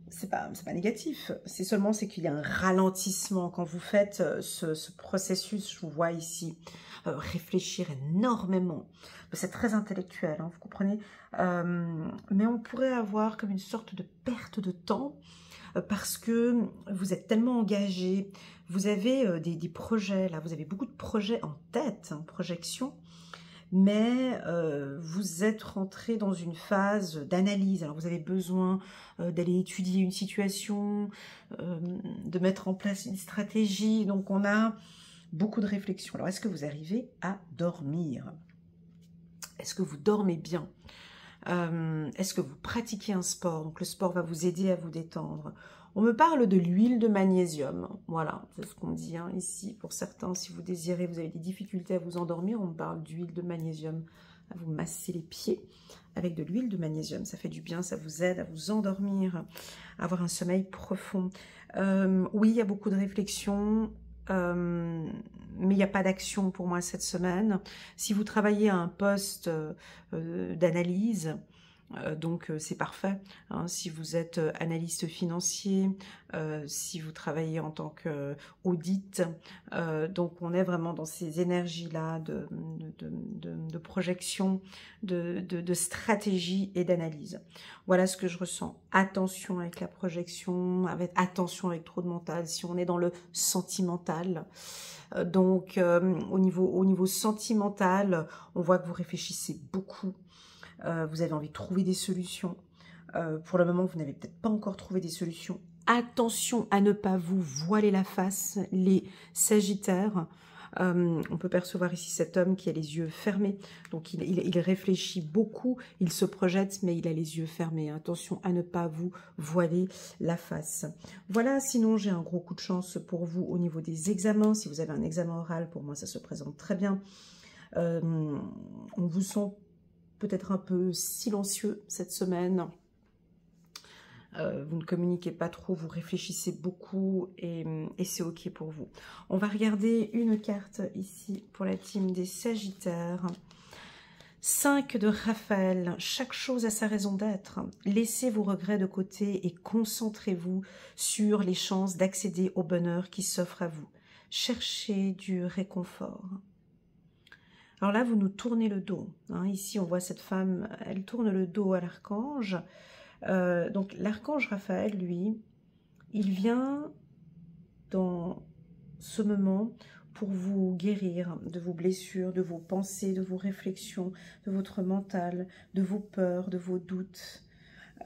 c'est pas négatif, c'est seulement qu'il y a un ralentissement quand vous faites ce processus. Je vous vois ici réfléchir énormément. C'est très intellectuel, hein, vous comprenez, mais on pourrait avoir comme une sorte de perte de temps parce que vous êtes tellement engagé, vous avez des projets, là, vous avez beaucoup de projets en tête, hein, projection, mais vous êtes rentré dans une phase d'analyse. Alors vous avez besoin d'aller étudier une situation, de mettre en place une stratégie. Donc on a beaucoup de réflexion. Alors est-ce que vous arrivez à dormir? Est-ce que vous dormez bien? Est-ce que vous pratiquez un sport? Donc le sport va vous aider à vous détendre. On me parle de l'huile de magnésium. Voilà, c'est ce qu'on dit hein, ici. Pour certains, si vous désirez, vous avez des difficultés à vous endormir, on me parle d'huile de magnésium. À vous masser les pieds avec de l'huile de magnésium. Ça fait du bien, ça vous aide à vous endormir, à avoir un sommeil profond. Oui, il y a beaucoup de réflexion, mais il n'y a pas d'action pour moi cette semaine. Si vous travaillez à un poste d'analyse, donc c'est parfait, hein, si vous êtes analyste financier, si vous travaillez en tant qu'audit, donc on est vraiment dans ces énergies-là de projection, de stratégie et d'analyse. Voilà ce que je ressens. Attention avec la projection, attention avec trop de mental, si on est dans le sentimental. Donc au niveau sentimental, on voit que vous réfléchissez beaucoup. Vous avez envie de trouver des solutions. Pour le moment, vous n'avez peut-être pas encore trouvé des solutions. Attention à ne pas vous voiler la face, les sagittaires. On peut percevoir ici cet homme qui a les yeux fermés. Donc, il réfléchit beaucoup, il se projette, mais il a les yeux fermés. Attention à ne pas vous voiler la face. Voilà, sinon, j'ai un gros coup de chance pour vous au niveau des examens. Si vous avez un examen oral, pour moi, ça se présente très bien. On vous sent peut-être un peu silencieux cette semaine. Vous ne communiquez pas trop, vous réfléchissez beaucoup et c'est ok pour vous. On va regarder une carte ici pour la team des Sagittaires. 5 de Raphaël. Chaque chose a sa raison d'être. Laissez vos regrets de côté et concentrez-vous sur les chances d'accéder au bonheur qui s'offre à vous. Cherchez du réconfort. Alors là, vous nous tournez le dos. Hein. Ici, on voit cette femme, elle tourne le dos à l'archange. Donc, l'archange Raphaël, lui, il vient dans ce moment pour vous guérir de vos blessures, de vos pensées, de vos réflexions, de votre mental, de vos peurs, de vos doutes.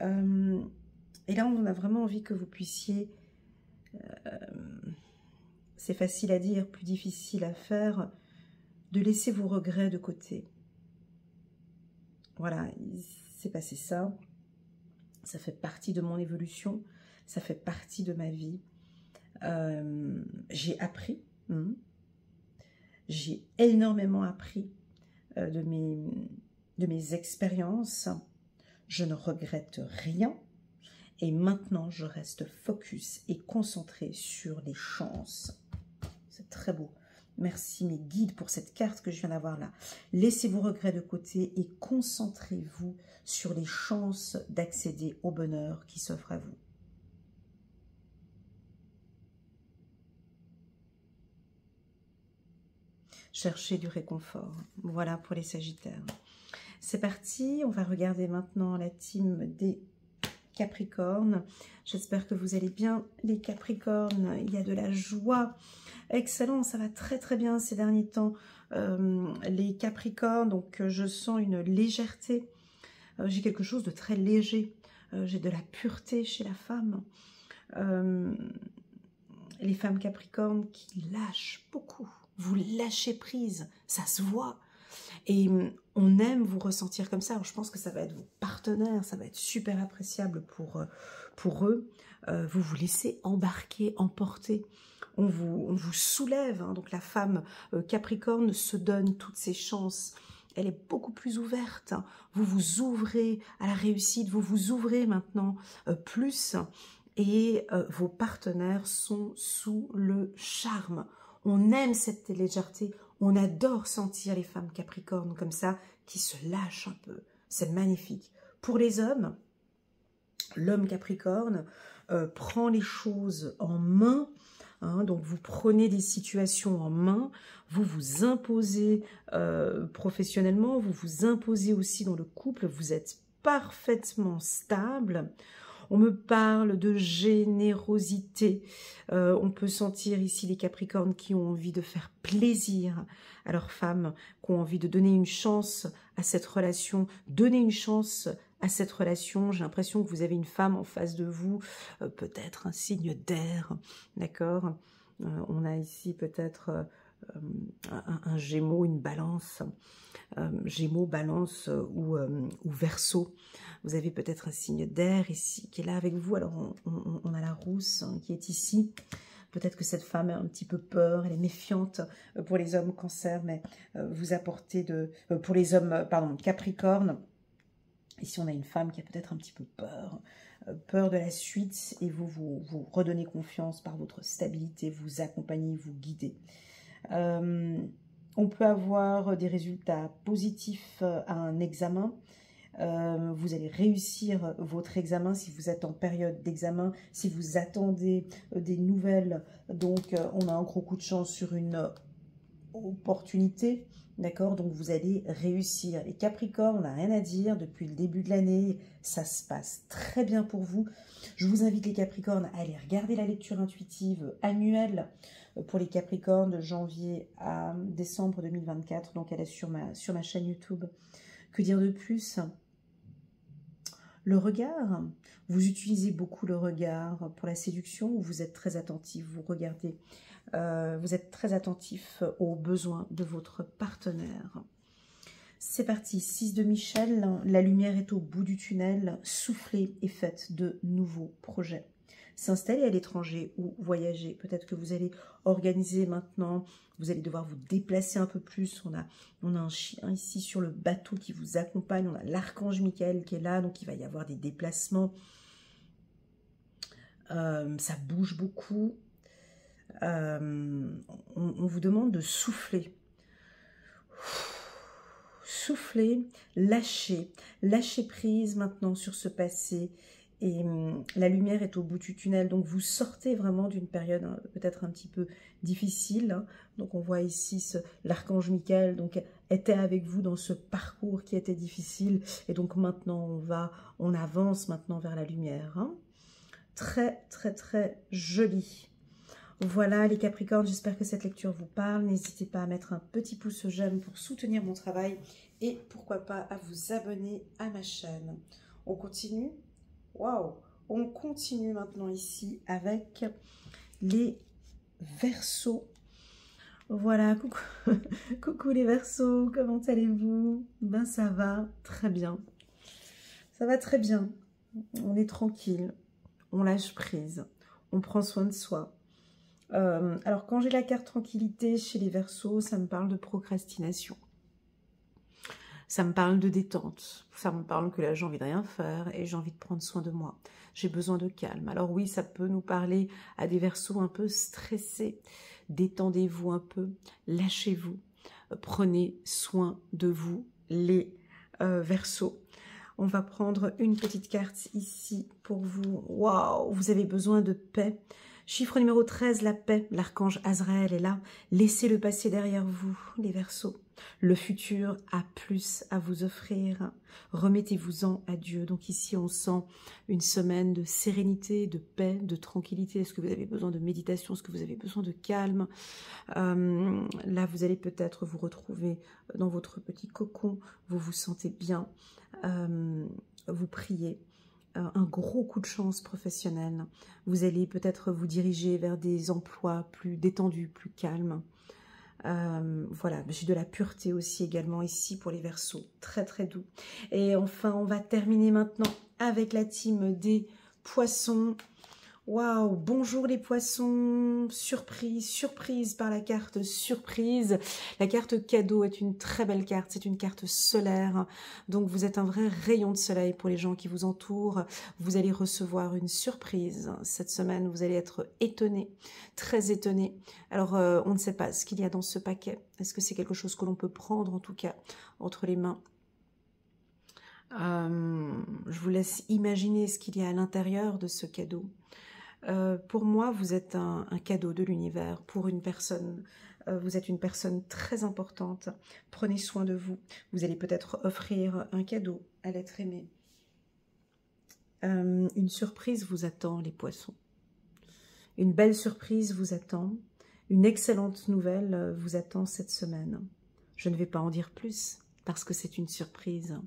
Et là, on a vraiment envie que vous puissiez... c'est facile à dire, plus difficile à faire... de laisser vos regrets de côté. Voilà, il s'est passé ça. Ça fait partie de mon évolution. Ça fait partie de ma vie. J'ai appris. J'ai énormément appris de mes expériences. Je ne regrette rien. Et maintenant, je reste focus et concentrée sur les chances. C'est très beau. Merci mes guides pour cette carte que je viens d'avoir là. Laissez vos regrets de côté et concentrez-vous sur les chances d'accéder au bonheur qui s'offre à vous. Cherchez du réconfort. Voilà pour les Sagittaires. C'est parti, on va regarder maintenant la team des Capricornes. J'espère que vous allez bien les Capricornes. Il y a de la joie. Excellent, ça va très très bien ces derniers temps. Les Capricornes, donc je sens une légèreté. J'ai quelque chose de très léger. J'ai de la pureté chez la femme. Les femmes Capricornes qui lâchent beaucoup. Vous lâchez prise, ça se voit. Et on aime vous ressentir comme ça. Alors, je pense que ça va être vos partenaires, ça va être super appréciable pour eux. Vous vous laissez embarquer, emporter. On vous soulève. Hein. Donc la femme Capricorne se donne toutes ses chances. Elle est beaucoup plus ouverte. Vous vous ouvrez à la réussite. Vous vous ouvrez maintenant plus. Et vos partenaires sont sous le charme. On aime cette légèreté, on adore sentir les femmes Capricornes comme ça, qui se lâchent un peu. C'est magnifique. Pour les hommes, l'homme Capricorne prend les choses en main. Hein, donc vous prenez des situations en main, vous vous imposez professionnellement, vous vous imposez aussi dans le couple, vous êtes parfaitement stable. On me parle de générosité. On peut sentir ici les Capricornes qui ont envie de faire plaisir à leurs femmes, qui ont envie de donner une chance à cette relation, donner une chance à cette relation. J'ai l'impression que vous avez une femme en face de vous, peut-être un signe d'air, d'accord. On a ici peut-être un Gémeaux, une Balance. Gémeaux, Balance ou Verseau. Vous avez peut-être un signe d'air ici qui est là avec vous. Alors on a la Rousse hein, qui est ici. Peut-être que cette femme a un petit peu peur, elle est méfiante pour les hommes Cancer, mais vous apportez pour les hommes Capricorne. Ici on a une femme qui a peut-être un petit peu peur de la suite, et vous redonnez confiance par votre stabilité, vous accompagnez, vous guidez. On peut avoir des résultats positifs à un examen. Vous allez réussir votre examen si vous êtes en période d'examen, si vous attendez des nouvelles. Donc, on a un gros coup de chance sur une opportunité. D'accord, donc vous allez réussir. Les Capricornes, on n'a rien à dire. Depuis le début de l'année, ça se passe très bien pour vous. Je vous invite les Capricornes à aller regarder la lecture intuitive annuelle pour les Capricornes de janvier à décembre 2024. Donc elle est sur ma chaîne YouTube. Que dire de plus? Le regard, vous utilisez beaucoup le regard pour la séduction ou vous êtes très attentif, vous regardez. Vous êtes très attentif aux besoins de votre partenaire. C'est parti, 6 de Michel, la lumière est au bout du tunnel, soufflez et faites de nouveaux projets. S'installer à l'étranger ou voyager, peut-être que vous allez organiser maintenant, vous allez devoir vous déplacer un peu plus. On a un chien ici sur le bateau qui vous accompagne, on a l'archange Michael qui est là, donc il va y avoir des déplacements. Ça bouge beaucoup. On vous demande de souffler. Souffler, lâcher prise maintenant sur ce passé. Et la lumière est au bout du tunnel, donc vous sortez vraiment d'une période peut-être un petit peu difficile. Hein. Donc on voit ici l'archange Michael donc était avec vous dans ce parcours qui était difficile. Et donc maintenant on avance maintenant vers la lumière. Hein. Très très très joli. Voilà les Capricornes, j'espère que cette lecture vous parle. N'hésitez pas à mettre un petit pouce j'aime pour soutenir mon travail et pourquoi pas à vous abonner à ma chaîne. On continue. Waouh! On continue maintenant ici avec les Verseaux. Voilà, coucou, coucou les Verseaux, comment allez-vous? Ben ça va très bien. Ça va très bien. On est tranquille, on lâche prise, on prend soin de soi. Alors, quand j'ai la carte tranquillité chez les Verseaux, ça me parle de procrastination. Ça me parle de détente, ça me parle que là j'ai envie de rien faire et j'ai envie de prendre soin de moi. J'ai besoin de calme. Alors oui, ça peut nous parler à des Verseaux un peu stressés. Détendez-vous un peu, lâchez-vous, prenez soin de vous, les Verseaux. On va prendre une petite carte ici pour vous. Waouh, vous avez besoin de paix. Chiffre numéro 13, la paix. L'archange Azraël est là. Laissez le passé derrière vous, les Verseaux. Le futur a plus à vous offrir. Remettez-vous-en à Dieu. Donc ici, on sent une semaine de sérénité, de paix, de tranquillité. Est-ce que vous avez besoin de méditation? Est-ce que vous avez besoin de calme? Là, vous allez peut-être vous retrouver dans votre petit cocon. Vous vous sentez bien. Vous priez. Un gros coup de chance professionnel. Vous allez peut-être vous diriger vers des emplois plus détendus, plus calmes. Voilà, j'ai de la pureté aussi également ici pour les Verseaux, très très doux. Et enfin, on va terminer maintenant avec la team des Poissons. Waouh, bonjour les Poissons, surprise, surprise par la carte surprise. La carte cadeau est une très belle carte, c'est une carte solaire. Donc vous êtes un vrai rayon de soleil pour les gens qui vous entourent. Vous allez recevoir une surprise. Cette semaine, vous allez être étonné, très étonné. Alors on ne sait pas ce qu'il y a dans ce paquet. Est-ce que c'est quelque chose que l'on peut prendre en tout cas entre les mains? Je vous laisse imaginer ce qu'il y a à l'intérieur de ce cadeau. Pour moi, vous êtes un cadeau de l'univers pour une personne. Vous êtes une personne très importante. Prenez soin de vous. Vous allez peut-être offrir un cadeau à l'être aimé. Une surprise vous attend, les Poissons. Une belle surprise vous attend. Une excellente nouvelle vous attend cette semaine. Je ne vais pas en dire plus parce que c'est une surprise.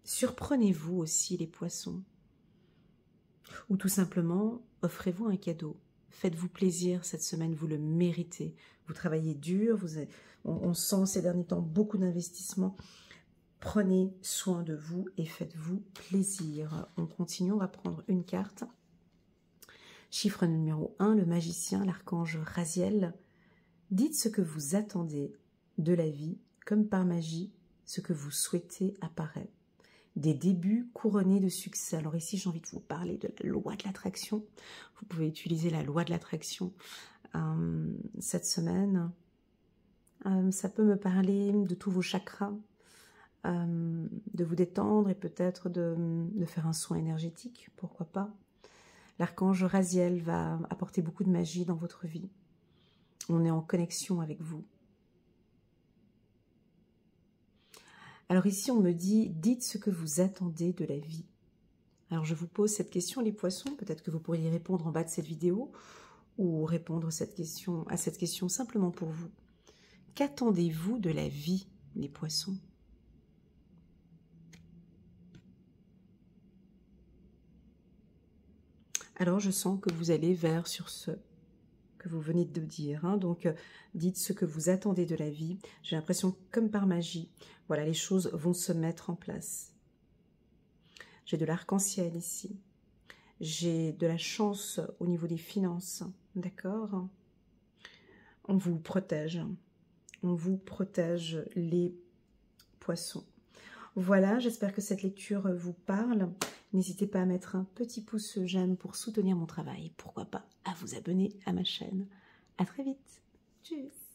Surprenez-vous aussi, les Poissons. Ou tout simplement, offrez-vous un cadeau. Faites-vous plaisir cette semaine, vous le méritez. Vous travaillez dur, on sent ces derniers temps beaucoup d'investissements. Prenez soin de vous et faites-vous plaisir. On continue, on va prendre une carte. Chiffre numéro 1, le magicien, l'archange Raziel. Dites ce que vous attendez de la vie, comme par magie, ce que vous souhaitez apparaît. Des débuts couronnés de succès. Alors ici, j'ai envie de vous parler de la loi de l'attraction. Vous pouvez utiliser la loi de l'attraction cette semaine. Ça peut me parler de tous vos chakras, de vous détendre et peut-être de faire un soin énergétique, pourquoi pas. L'archange Raziel va apporter beaucoup de magie dans votre vie. On est en connexion avec vous. Alors ici, on me dit, dites ce que vous attendez de la vie. Alors je vous pose cette question, les Poissons, peut-être que vous pourriez répondre en bas de cette vidéo ou répondre à cette question simplement pour vous. Qu'attendez-vous de la vie, les Poissons? Alors je sens que vous allez vers sur ce que vous venez de dire. Hein. Donc, dites ce que vous attendez de la vie. J'ai l'impression, comme par magie, voilà, les choses vont se mettre en place. J'ai de l'arc-en-ciel ici. J'ai de la chance au niveau des finances. D'accord? On vous protège. On vous protège, les Poissons. Voilà, j'espère que cette lecture vous parle. N'hésitez pas à mettre un petit pouce j'aime pour soutenir mon travail. Pourquoi pas à vous abonner à ma chaîne. À très vite. Tchuss.